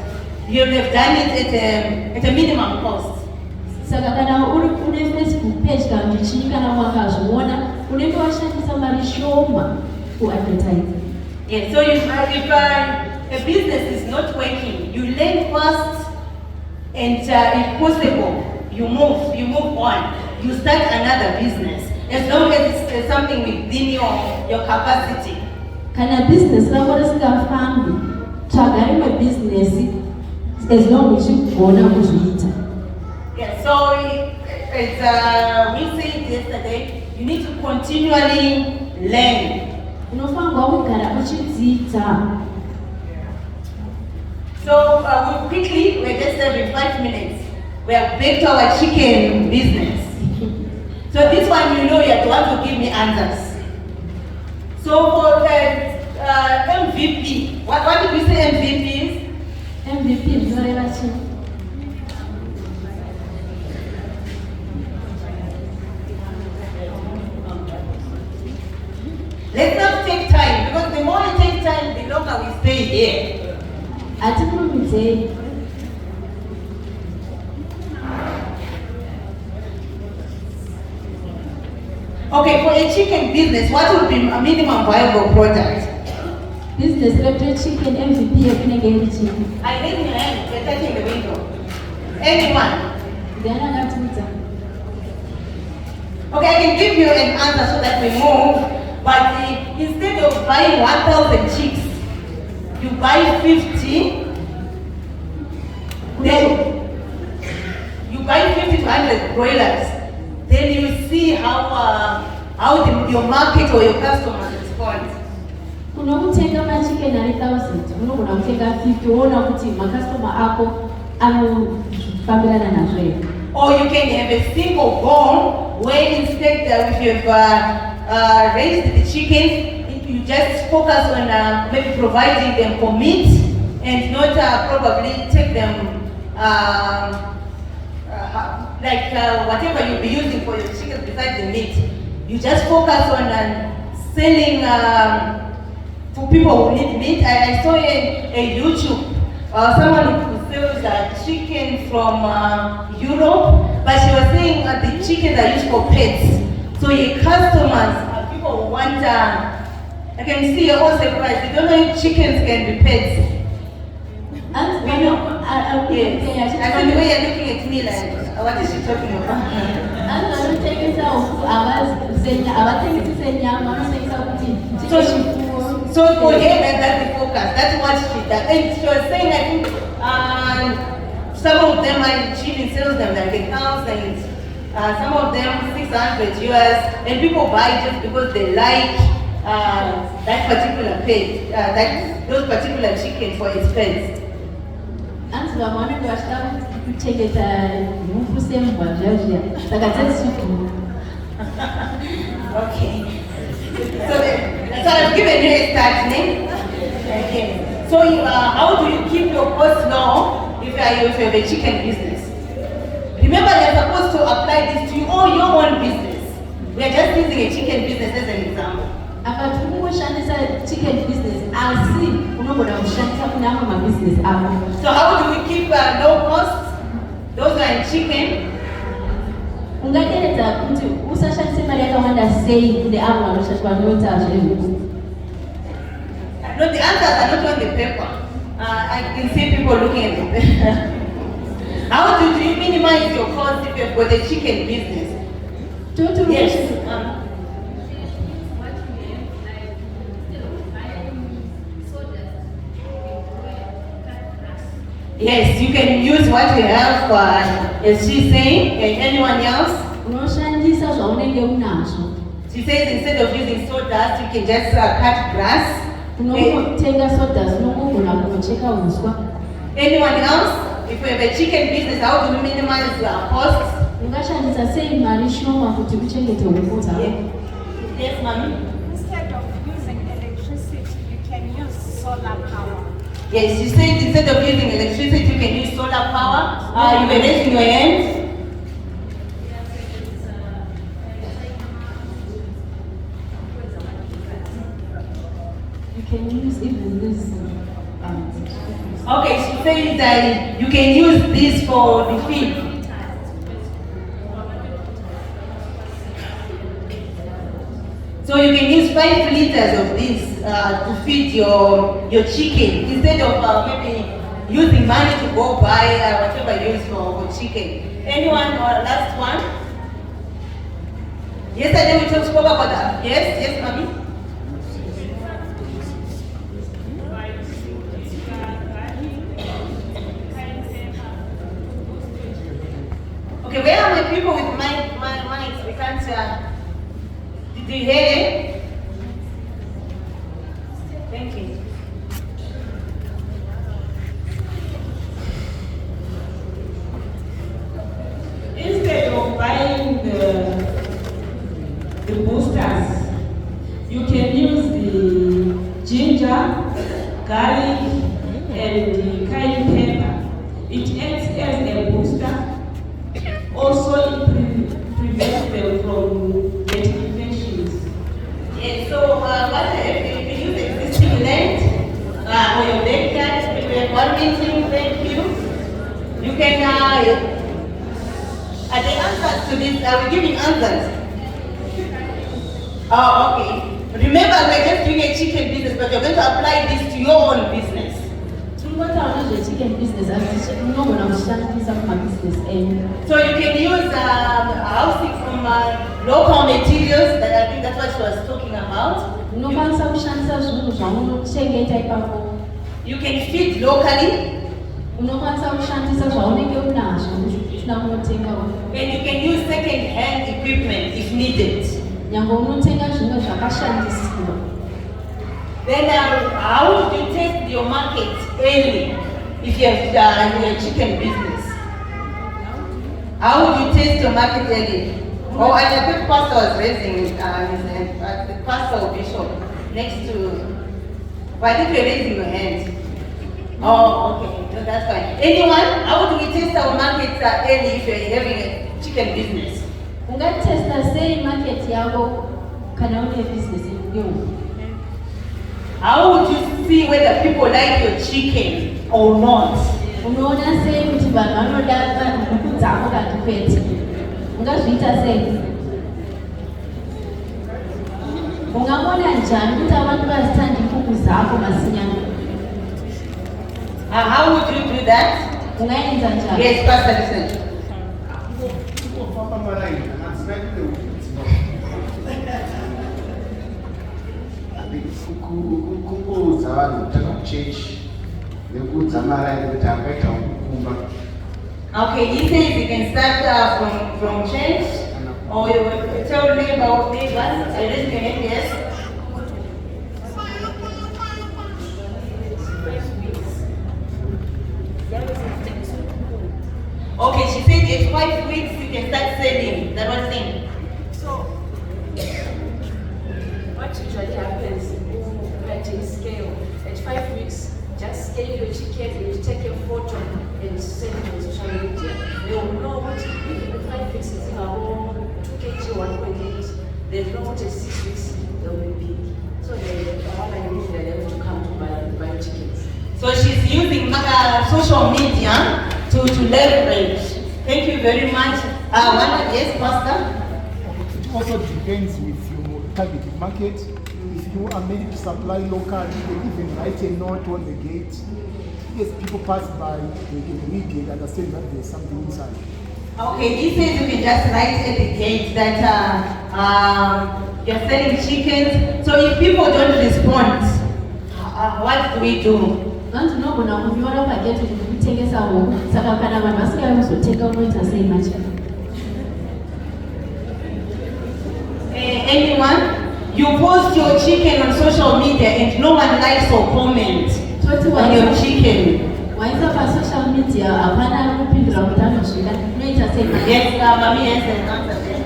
[SPEAKER 1] you have done it at a minimum cost.
[SPEAKER 3] Saka kana une Facebook page kana michini kana wakazviona unenge washandisa mari shoma kuadvertise.
[SPEAKER 1] Yeah, so if a business is not working, you learn first. And if possible, you move on. You start another business. As long as it's something within your capacity.
[SPEAKER 3] Kana business rako risingafambi, tsvaga rimwe business as long as ugona kuzviita.
[SPEAKER 1] Yeah, so as we said yesterday, you need to continually learn.
[SPEAKER 3] Unofanirwa kugara uchidzidza.
[SPEAKER 1] So we're just having 5 minutes. We are back to our chicken business. So this one, you have to give me answers. So for MVP, what did we say MVP is?
[SPEAKER 3] MVP is relative.
[SPEAKER 1] Let's not take time, because the more we take time, the longer we stay here. Okay, for a chicken business, what would be a minimum viable product?
[SPEAKER 3] Business related chicken MVP
[SPEAKER 1] I raise my hand, we're touching the window. Anyone? Okay, I can give you an answer so that we move, but instead of buying 1,000 chicks, you buy 50, then you buy 50 to 100 broilers, then you see how your market or your customers respond.
[SPEAKER 3] Unokutenga machicken ari 1,000, unogona kutenga 50, uona kuti makastoma ako anofambirana nazvo.
[SPEAKER 1] Or you can have a single bone where instead if you've raised the chickens, you just focus on maybe providing them for meat and not probably take them whatever you'll be using for your chickens besides the meat. You just focus on selling for people who need meat. I saw a YouTube, someone who sells chicken from Europe, but she was saying that the chickens are used for pets. So your customers, people who want, I can see you're all surprised. You don't know if chickens can be pets.
[SPEAKER 3] And
[SPEAKER 1] We know. Yes. I think the way you're looking at me like, what is she talking about?
[SPEAKER 3] and vanotekesa huku avatekesese nyama vanotekesa kuti
[SPEAKER 1] So for her, that's the focus. That's what she does. And she was saying, I think, some of them she even sells them like $1,000, some of them $600, and people buy just because they like that particular pet, those particular chicken for its pets.
[SPEAKER 3] anzi vamwe vanenge vachida kuchengeta huku sembwa zvazviya saka dzezvikuru.
[SPEAKER 1] Okay. So I've given you a start name. Okay. So how do you keep your costs low if you have a chicken business? Remember, you're supposed to apply this to your own business. We are just using a chicken business as an example.
[SPEAKER 3] Apa tikushandisa chicken business asi unogona kushandisa kune amwe mabusiness avo.
[SPEAKER 1] So how do we keep low costs? Those are in chicken.
[SPEAKER 3] Ungaderedza kuti usashandise mari yakawanda sei kune avo vanoita zvehuku.
[SPEAKER 1] No, the answers are not on the paper. I can see people looking at the paper. How do you minimize your costs if you've got a chicken business? Yes. Yes, you can use what you have, as she's saying, and anyone else.
[SPEAKER 3] Unoshandisa zvaunenge unazvo.
[SPEAKER 1] She says instead of using sawdust, you can just cut grass.
[SPEAKER 3] Unotenga sawdust, unogona kunocheka uswa.
[SPEAKER 1] Anyone else? If you have a chicken business, how do we minimize costs?
[SPEAKER 3] Ungashandisa sei mari shoma kuti uchengete huku dzako.
[SPEAKER 1] Yes, mommy.
[SPEAKER 6] Instead of using electricity, you can use solar power.
[SPEAKER 1] Yes, she said instead of using electricity, you can use solar power. You can raise your hands.
[SPEAKER 3] You can use even this.
[SPEAKER 1] Okay, she says that you can use this for the feed. So you can use 5 liters of this to feed your chicken instead of maybe using money to go buy whatever you use for chicken. Anyone or last one? Yesterday we spoke about that. Yes, mommy. Okay, where are my people with mics? We can't. Did you hear it? Thank you.
[SPEAKER 2] Instead of buying the boosters, you can use the ginger, garlic, and the cayenne pepper. It acts as a booster. Also, it prevents them from getting infections.
[SPEAKER 1] Yes, so if you use existing land or your backyard, if you have one meeting, thank you. You can, the answers to this, we're giving answers. Oh, okay. Remember, we're just doing a chicken business, but you're going to apply this to your own business.
[SPEAKER 3] Chicken business as unogona kushandisa kumabusiness enyu.
[SPEAKER 1] So you can use housing from local materials. That I think that's what she was talking about.
[SPEAKER 3] Unokwanisa kushandisa zvinhu zvaunochengeta ipapo.
[SPEAKER 1] You can feed locally.
[SPEAKER 3] Unokwanisa kushandisa zvaunenge unazvo usina kunotenga.
[SPEAKER 1] And you can use second-hand equipment if needed.
[SPEAKER 3] Nyangwe unotenga zvinhu zvakashandiswa.
[SPEAKER 1] Then how do you test your market early if you have your chicken business? How would you test your market early? Oh, and the good pastor was raising his hand, the pastor or bishop next to, but I think you're raising your hand. Oh, okay, no, that's fine. Anyone? How do we test our market early if you're having a chicken business?
[SPEAKER 3] Ungatesta sei market yako kana une business yako.
[SPEAKER 1] How would you see whether people like your chicken or not?
[SPEAKER 3] Unoona sei kuti vanhu vanoda huku dzako kana kwete? Ungazviita sei? Ungamona njani kuti abantu vazithanda huku dzako masinyana?
[SPEAKER 1] How would you do that?
[SPEAKER 3] Ungaenza njani?
[SPEAKER 1] Yes, Pastor, listen.
[SPEAKER 4] Kukuudza vanhu kutanga kuchechi nekuudza maraini kuti akaita kukumba.
[SPEAKER 1] Okay, he says you can start from church, or you will tell neighbors, I raise your hand, yes. Okay, she said at 5 weeks you can start selling. That was thing.
[SPEAKER 2] So, what usually happens at a scale, at 5 weeks, just scale your chicken and you take a photo and send it on social media. They will know what if 5 weeks is about 2 kg, 1.8. They know what at 6 weeks they will be big. So they are able to come to buy chickens.
[SPEAKER 1] So she's using social media to leverage. Thank you very much. Yes, Pastor?
[SPEAKER 7] It also depends with your target market. If you are made to supply locally, you can even write a note on the gate. Yes, people pass by, they can read it, understand that there's something inside.
[SPEAKER 1] Okay, he says you can just write at the gate that you're selling chickens. So if people don't respond, what do we do?
[SPEAKER 3] Vantu nogona kunyora pageti kuti kutengesa huku, saka kana vanhu vasingavi kuzotenga unoita sei macheka?
[SPEAKER 1] Anyone? You post your chicken on social media and no one likes or comments on your chicken.
[SPEAKER 3] Waisa pa-social media, hapana kupindura kuti anosvika, unoita sei macheka?
[SPEAKER 1] Yes, Mami has an answer there.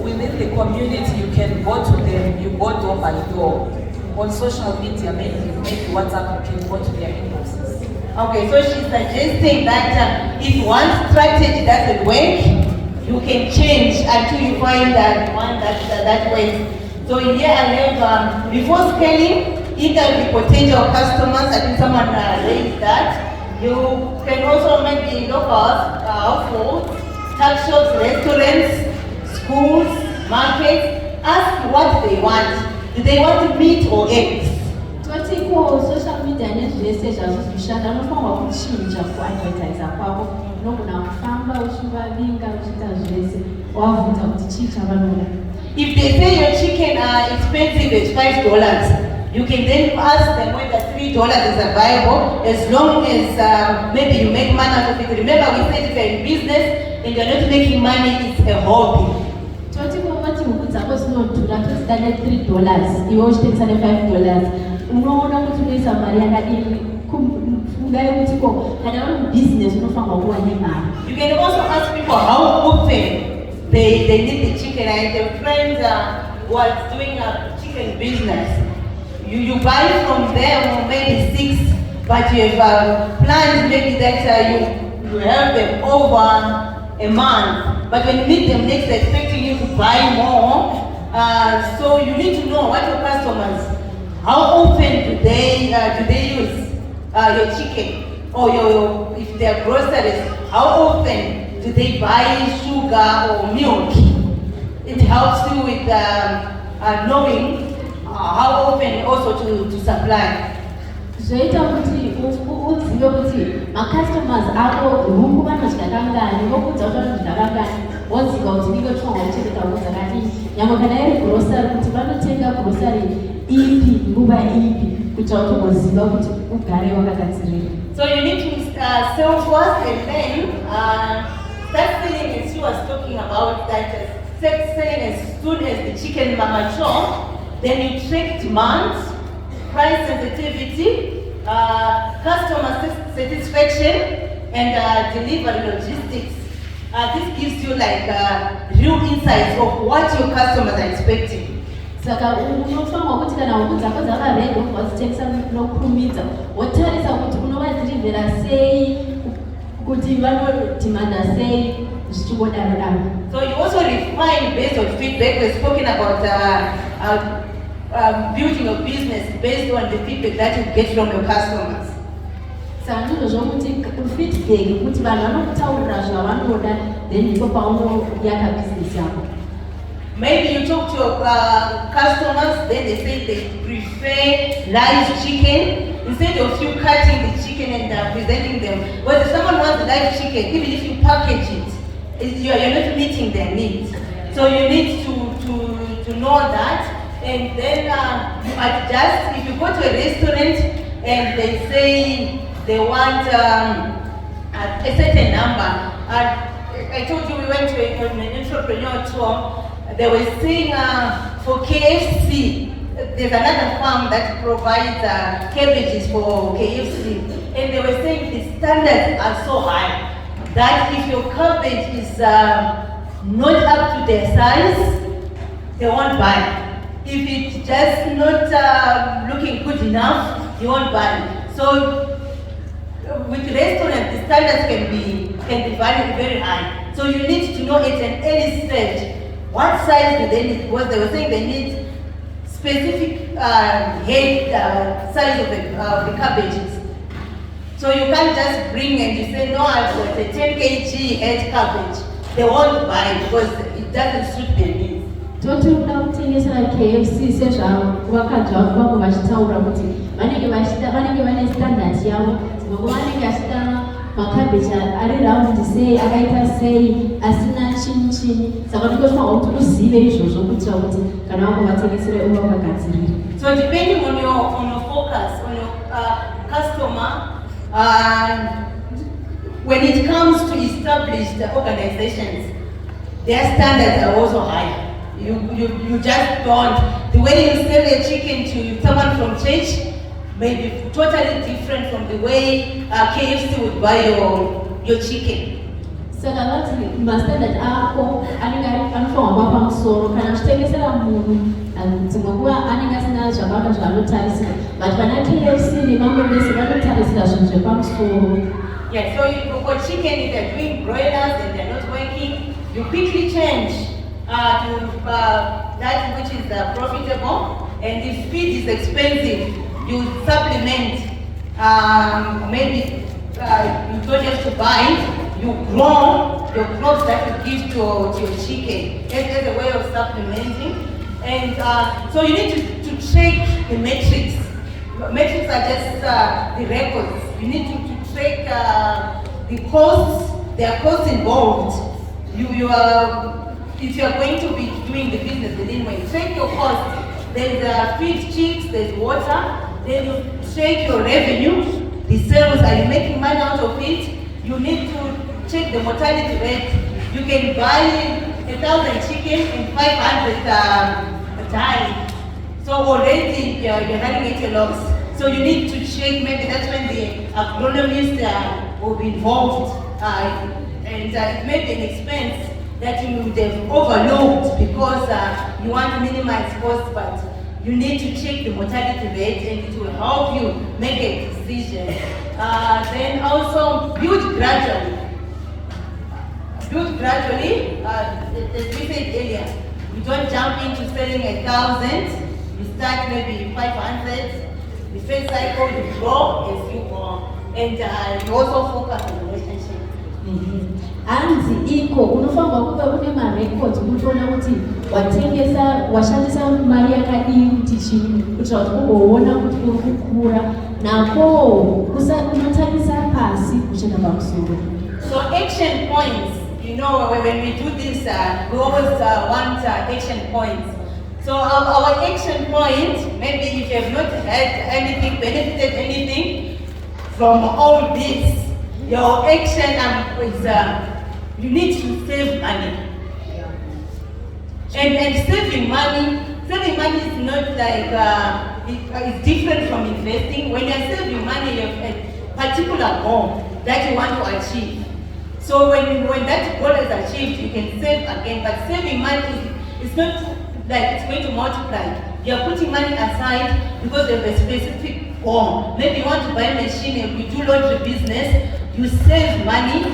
[SPEAKER 8] Within the community, you can go to them, you go door by door. On social media, maybe WhatsApp, you can go to their inboxes.
[SPEAKER 1] Okay, so she's suggesting that if one strategy doesn't work, you can change until you find that one that works. So here I have, before scaling, interview potential customers. I think someone raised that. You can also maybe locals, households, tuck shops, restaurants, schools, markets. Ask what they want. Do they want meat or eggs?
[SPEAKER 3] Toti ko social media nezvese zvazvishanda unofanirwa kuchinja kuadvertisa kwako. Unogona kufamba uchivavinga uchiita zvese wabvunza kuti chii chavanoda.
[SPEAKER 1] If they say your chicken are expensive at $5, you can then ask them whether $3 is available, as long as maybe you make money out of it. Remember, we said if you're in business and you're not making money, it's a hobby.
[SPEAKER 3] Toti ko vati huku dzako dzinodhura tosidane $3, iwe uchitengesa ne$5. Unoona kuti unoisa mari yakadini. Fungai kuti ko kana uri mubusiness unofanirwa kuva nemari.
[SPEAKER 1] You can also ask people how often they need the chicken. I have friends who are doing a chicken business. You buy from them maybe 6, but you have plans maybe that you have them over a month. But when you meet them next, they're expecting you to buy more. So you need to know what your customers, how often do they use your chicken, or if they're groceries, how often do they buy sugar or milk? It helps you with knowing how often also to supply.
[SPEAKER 3] Zvoita kuti uzive kuti macustomers ako huku vanodya kangani, vokudza kuti vanodya kangani, woziva kuti ndingotsvaga kuchengeta huku dzakadini. Nyangwe kana iri grocery kuti vanotenga grocery ipi nguva ipi kuitira kuti ugoziva kuti ugare wakagadzirira.
[SPEAKER 1] So you need to sell first and then start selling as she was talking about that. Start selling as soon as the chicken mature. Then you track demand, price sensitivity, customer satisfaction, and delivery logistics. This gives you like real insights of what your customers are expecting.
[SPEAKER 3] Saka unofanirwa kuti kana huku dzako dzakarega wazitengesa nokurumidza, wotarisa kuti unovadhirivhera sei, kuti vanodhimanda sei, zvichivodaro-daro.
[SPEAKER 1] So you also refine based on feedback. We've spoken about building your business based on the feedback that you get from your customers.
[SPEAKER 3] Saka ndizvo zvokuti feedback kuti vanhu vanokutaurira zvavanoda then ndipo paunoyaka business yako.
[SPEAKER 1] Maybe you talk to your customers, then they say they prefer live chicken. Instead of you cutting the chicken and presenting them, well, if someone wants live chicken, even if you package it, you're not meeting their needs. So you need to know that, and then you adjust. If you go to a restaurant and they say they want a certain number, I told you we went to an entrepreneur tour. They were saying for KFC, there's another farm that provides cabbages for KFC, and they were saying the standards are so high that if your cabbage is not up to their size, they won't buy. If it's just not looking good enough, you won't buy. So with restaurants, the standards can be very high. So you need to know at an early stage what size do they need. Because they were saying they need specific head size of the cabbages. So you can't just bring and you say, no, I've got a 10 kg head cabbage. They won't buy because it doesn't suit their needs.
[SPEAKER 3] Toti uda kutengesera KFC sezvavakadya vangu vachitaura kuti vanenge vane standard yavo. Dzimwe vanenge vachida makabheji ari raundi sei, akaita sei, asina chini. Saka ndikoshoma kuti uzive izvozvo kuitira kuti kana vangovatengesera uva vakagadzirira.
[SPEAKER 1] So depending on your focus, on your customer, when it comes to established organizations, their standards are also higher. You just don't. The way you sell a chicken to someone from church may be totally different from the way KFC would buy your chicken.
[SPEAKER 3] Saka vati mastandard ako anenge anofanirwa pamusoro kana uchitengesera munhu dzimwe nguva anenge asina zvakawanda zvaanotarisira, but vana KFC nevamwe vese vanotarisira zvinhu zvepamusoro.
[SPEAKER 1] Yeah, so for chicken, if they're doing broilers and they're not working, you quickly change to that which is profitable. And if feed is expensive, you supplement. Maybe you don't have to buy. You grow your crops that you give to your chicken. That's a way of supplementing. And so you need to track the metrics. Metrics are just the records. You need to track the costs. There are costs involved. If you are going to be doing the business within way, track your costs. There's feed chicks, there's water. Then you track your revenue. The sales, are you making money out of it? You need to check the mortality rate. You can buy 1,000 chicken and 500 die. So already you're running at a loss. So you need to check, maybe that's when the agronomist will be involved. And it may be an expense that you would have overlooked because you want to minimize costs, but you need to check the mortality rate and it will help you make a decision. Then also build gradually. Build gradually, as we said earlier, you don't jump into selling 1,000, you start maybe 500, the first cycle you grow as you go, and you also focus on the relationship.
[SPEAKER 3] Hanzi iko unofanirwa kuva une marecords kutoona kuti washandisa mari yakadii kuti chini kuitira kuti ugoona kuti uri kukura nako unotarisa pasi kuchenda pamusoro.
[SPEAKER 1] So action points, you know, when we do this, we always want action points. So our action point, maybe if you have not had anything, benefited anything from all this, your action is you need to save money. And saving money is not like, it's different from investing. When you're saving money, you have a particular goal that you want to achieve. So when that goal is achieved, you can save again. But saving money is not like it's going to multiply. You're putting money aside because you have a specific goal. Maybe you want to buy a machine and you do laundry business, you save money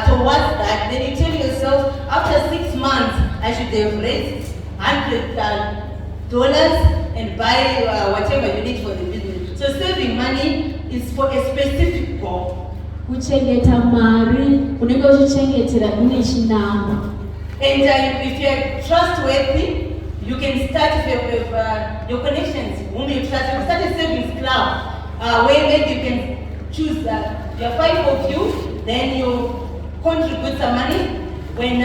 [SPEAKER 1] towards that, then you tell yourself, after 6 months, I should have raised $100 and buy whatever you need for the business. So saving money is for a specific goal.
[SPEAKER 3] Kuchengeta mari unenge uchichengetera une chinamo.
[SPEAKER 1] And if you're trustworthy, you can start with your connections. When you start a savings club, where maybe you can choose there are 5 of you, then you contribute some money. When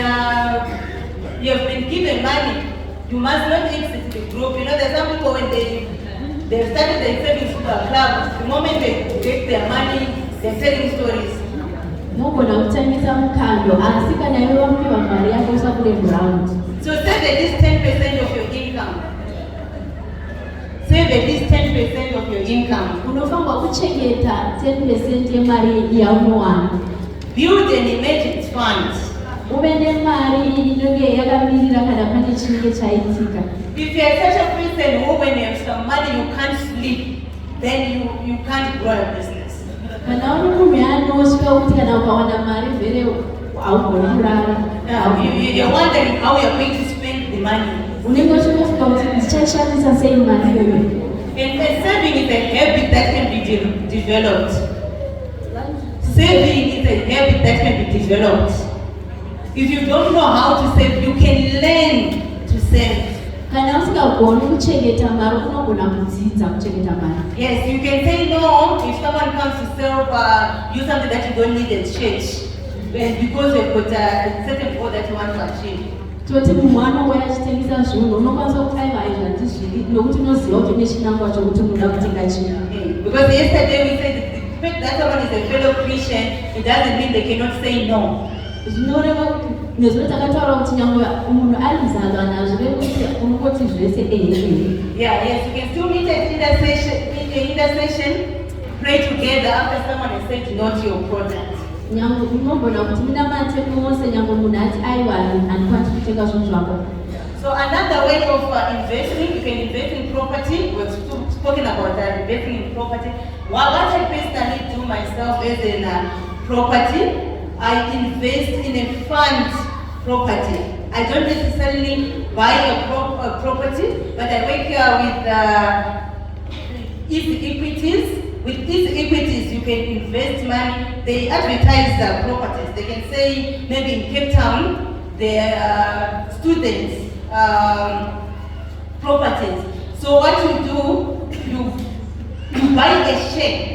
[SPEAKER 1] you have been given money, you must not exit the group. You know, there's some people when they've started their savings club, the moment they get their money, they're telling stories.
[SPEAKER 3] Mugona kutengesa mkando asi kana iwe wampiwa mari yako usakule ground.
[SPEAKER 1] So save at least 10% of your income. Save at least 10% of your income.
[SPEAKER 3] Unofamba kuchengeta 10% yemari yaunowana.
[SPEAKER 1] Build an emergency fund.
[SPEAKER 3] Ube nemari inenge yakamirira kana pane chinenge chaitika.
[SPEAKER 1] If you are such a person who when you have some money you can't sleep, then you can't grow your business.
[SPEAKER 3] Kana uri munhu anosvika kuti kana ukawana mari vhere haugoni kurara.
[SPEAKER 1] You're wondering how you're going to spend the money.
[SPEAKER 3] Unenge uchingosvika kuti ndichaishandisa sei mari iyoyo.
[SPEAKER 1] And saving is a habit that can be developed. Saving is a habit that can be developed. If you don't know how to save, you can learn to save.
[SPEAKER 3] Kana usingagoni kuchengeta mari unogona kudzidza kuchengeta mari.
[SPEAKER 1] Yes, you can say no if someone comes to sell you something that you don't need at church, because you've got a certain goal that you want to achieve.
[SPEAKER 3] Toti mwana waya chitengesa zvinhu unokwanisa kutaiva izvi handizvidi nokuti unoziva kuti une chinangwa chokuti unoda kutenga chinhu.
[SPEAKER 1] Because yesterday we said the fact that someone is a fellow Christian, it doesn't mean they cannot say no.
[SPEAKER 3] Zvinoreva kuti nezvino takataura kuti nyangwe munhu ari muzalwa nazvo kuti unongoti zvese
[SPEAKER 1] Yeah, yes, you can still meet at intercession, pray together after someone has said no to your product.
[SPEAKER 3] Nyangwe unogona kuti munamate mose nyangwe munhu ati aiwa handikwanisi kutenga zvinhu zvako.
[SPEAKER 1] So another way of investing, you can invest in property. We've spoken about investing in property. What I personally do myself as in property, I invest in a fund property. I don't necessarily buy a property, but I work with easy equities. With easy equities, you can invest money. They advertise properties. They can say maybe in Cape Town, there are students' properties. So what you do, you buy a share.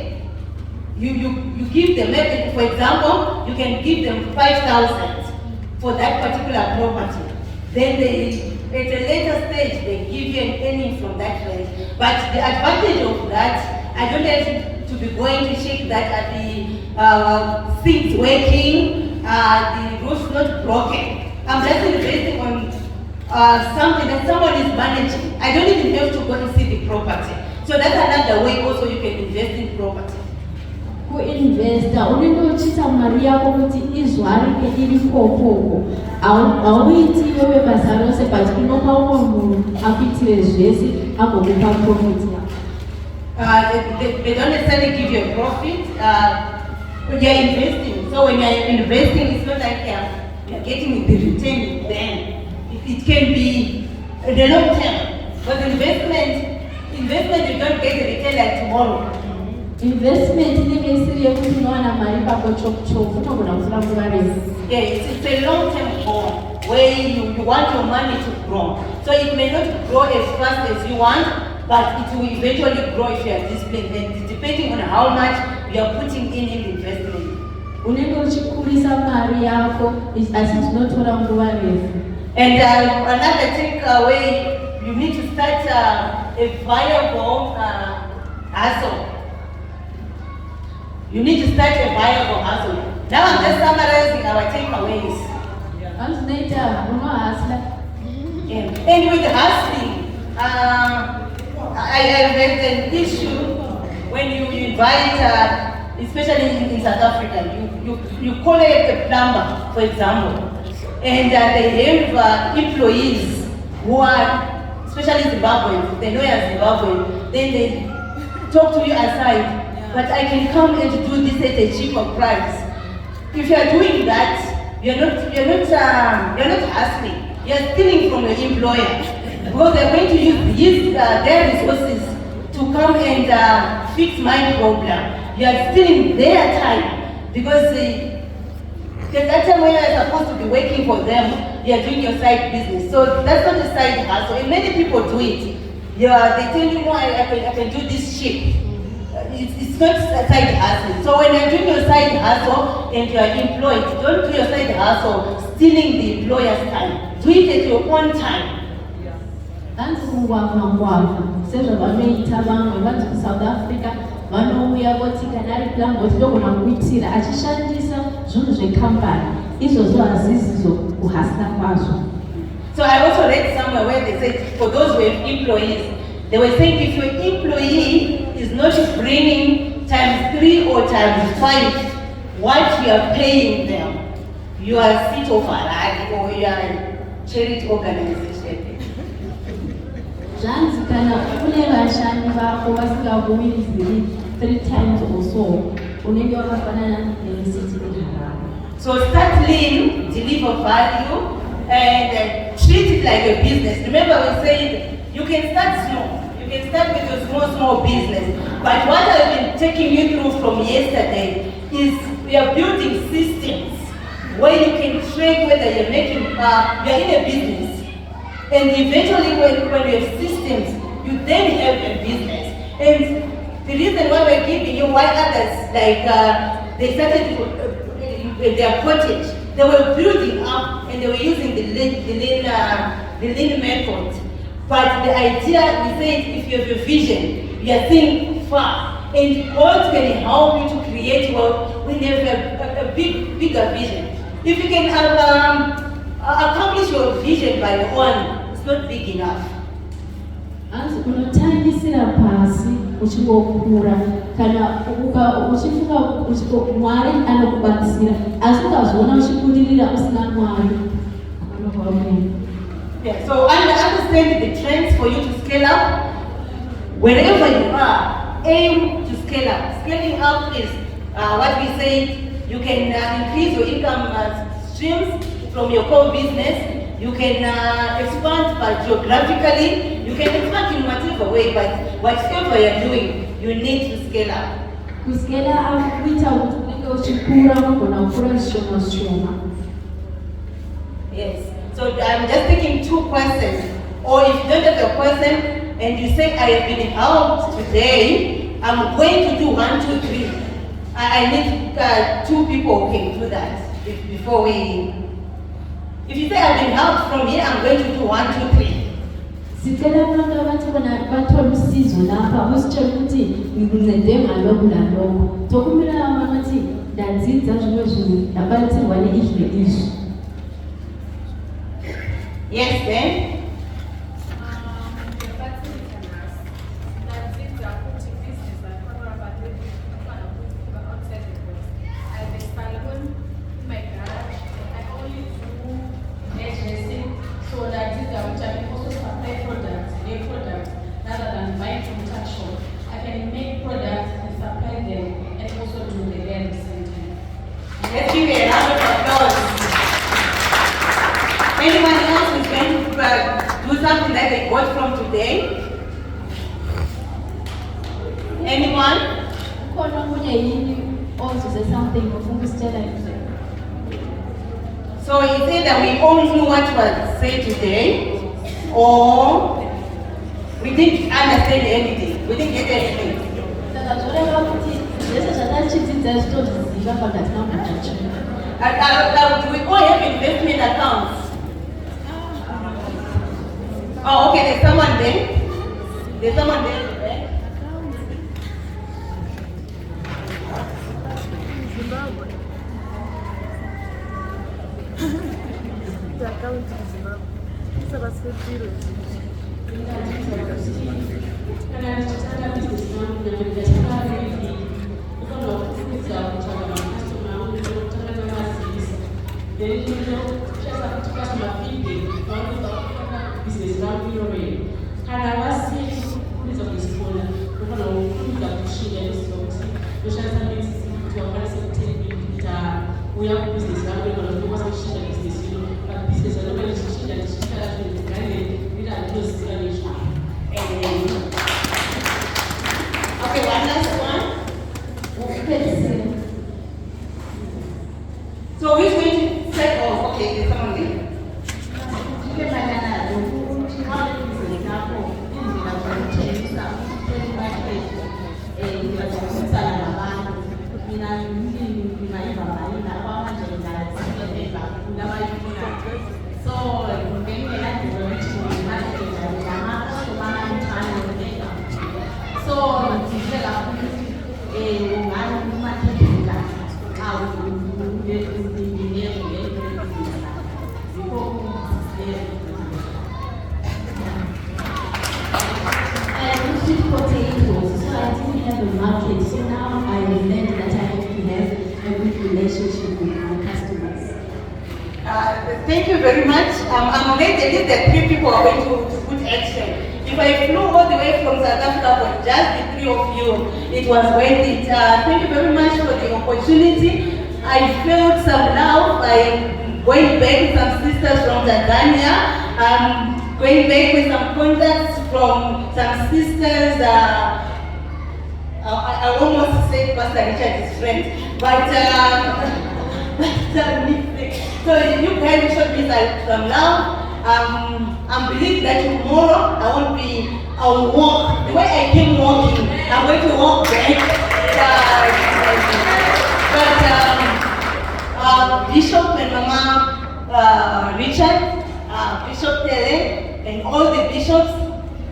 [SPEAKER 1] You give them, maybe, for example, you can give them 5,000 for that particular property. Then they, at a later stage, they give you an earning from that rent. But the advantage of that, I don't have to be going to check that are the things working, the roof's not broken. I'm just investing on something that someone is managing. I don't even have to go and see the property. So that's another way also you can invest in property.
[SPEAKER 3] Kuinvesta unenge uchiisa mari yako kuti izwarike iri kokoko. Hauiti iwewe basa rose but unopa umwe munhu akuitire zvese agokupa profit yako.
[SPEAKER 1] They don't necessarily give you a profit. You're investing. So when you're investing, it's not like you're getting the return then. It can be the long term. But investment you don't get the return like tomorrow.
[SPEAKER 3] Investment inenge isiri yekuti unowana mari pako chokuchoku unogona kufura nguva refu.
[SPEAKER 1] Yeah, it's a long-term goal where you want your money to grow. So it may not grow as fast as you want, but it will eventually grow if you are disciplined, and depending on how much you are putting in the investment.
[SPEAKER 3] Unenge uchikurisa mari yako asi zvinotora nguva refu.
[SPEAKER 1] And another takeaway, you need to start a viable hustle. You need to start a viable hustle. Now I'm just summarizing our takeaways. And with hustling, I have an issue when you invite, especially in South Africa, you call it a plumber, for example, and they have employees who are, especially Zimbabweans, they know you're Zimbabwean, then they talk to you aside, but I can come and do this at a cheaper price. if you are doing that, you're not hustling. You're stealing from your employer because they're going to use their resources to come and fix my problem. You are stealing their time because that time when you are supposed to be working for them, you are doing your side business. So that's not a side hustle. And many people do it. Yeah, they tell you, no, I can do this cheap. It's not a side hustle. So when you're doing your side hustle and you are employed, don't do your side hustle stealing the employer's time. Do it at your own time.
[SPEAKER 3] Vanzi kungwavha sezvo vanoita vamwe vanzi kuSouth Africa vanouya voti kana ari plan kuti ndogona kuitira achishandisa zvinhu zvekambani izvozvo hazizizo kuhasina kwazvo.
[SPEAKER 1] So I also read somewhere where they said for those who have employees, they were saying if your employee is not bringing ×3 or ×5 what you are paying them, you are seat of Harari or you are a charity organization.
[SPEAKER 3] Zvanzi kana kune vashandi vako vasingavuyiziri 3 times or so unenge wakafanana nemisiti yeHarare.
[SPEAKER 1] So start lean, deliver value, and treat it like a business. Remember we said you can start small. You can start with your small business. But what I've been taking you through from yesterday is we are building systems where you can track whether you're making, you're in a business. And eventually when you have systems, you then have a business. And the reason why we're giving you, why others, like they started their cottage, they were building up and they were using the lean method. But the idea, we said, if you have a vision, you are thinking far. And God can help you to create wealth when you have a bigger vision. If you can accomplish your vision by your own, it's not big enough.
[SPEAKER 3] Anzi unotangisira pasi uchingokura kana uchifunga kuti Mwari anokubatsira asi ukazoona uchibudirira usina Mwari.
[SPEAKER 1] Yeah, so understand the trends for you to scale up. Wherever you are, aim to scale up. Scaling up is what we say, you can increase your income streams from your core business. You can expand geographically. You can expand in whatever way, but whatever you're doing, you need to scale up.
[SPEAKER 3] Scale up without uchikura kuna kura shoma.
[SPEAKER 1] Yes. So I'm just taking 2 questions. Or if you don't have a question and you say, I have been helped today, I'm going to do 1, 2, 3. I need 2 people who can do that before we... If you say I've been helped from here, I'm going to do 1, 2, 3.
[SPEAKER 3] Sicela abantu abathi bona bathola usizo lapha usitshela ukuthi ngikuncede ngalokhu nalokhu. Tokumela amathi ndanzinza zvimwe nabathi wane izwi.
[SPEAKER 1] Yes, then? Let's give a round of applause. Anyone else who's going to do something that they got from today? Anyone? So it's either we all knew what was said today, or we didn't understand anything. We didn't get anything. Do we all have investment accounts? Oh, okay, there's someone there. There's someone there.
[SPEAKER 6] The account is Zimbabwe. These are
[SPEAKER 2] we
[SPEAKER 1] So who's going to set off? Okay, there's someone there.
[SPEAKER 3] Potatoes, so I didn't have a market. So now I have learned that I have to have a good relationship with my customers.
[SPEAKER 1] Thank you very much. I'm elated that 3 people are going to put action. If I flew all the way from South Africa for just the 3 of you, it was worth it. Thank you very much for the opportunity. I felt some love. I'm going back with some sisters from Tanzania. Going back with some contacts from some sisters. I almost said Pastor Richard's friend, but so you guys showed me some love. I'm believing that tomorrow I'll walk. The way I came walking, I'm going to walk back. Bishop and Mama Richard, Bishop Tele, and all the bishops,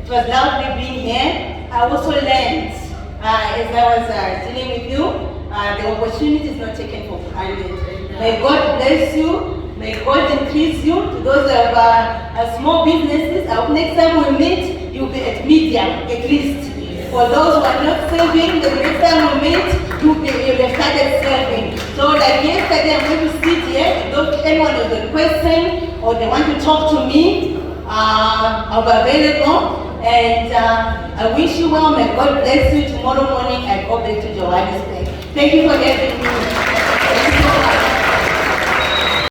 [SPEAKER 1] it was lovely being here. I also learned, as I was dealing with you, the opportunity is not taken for granted. May God bless you. May God increase you. To those of small businesses, I hope next time we meet, you'll be at medium, at least. For those who are not serving, the next time we meet, you'll have started serving. So like yesterday, I'm going to sit here. If anyone has a question or they want to talk to me, I'll be available. And I wish you well. May God bless you. Tomorrow morning, I go back to Johannesburg. Thank you for having me. Thank you so much.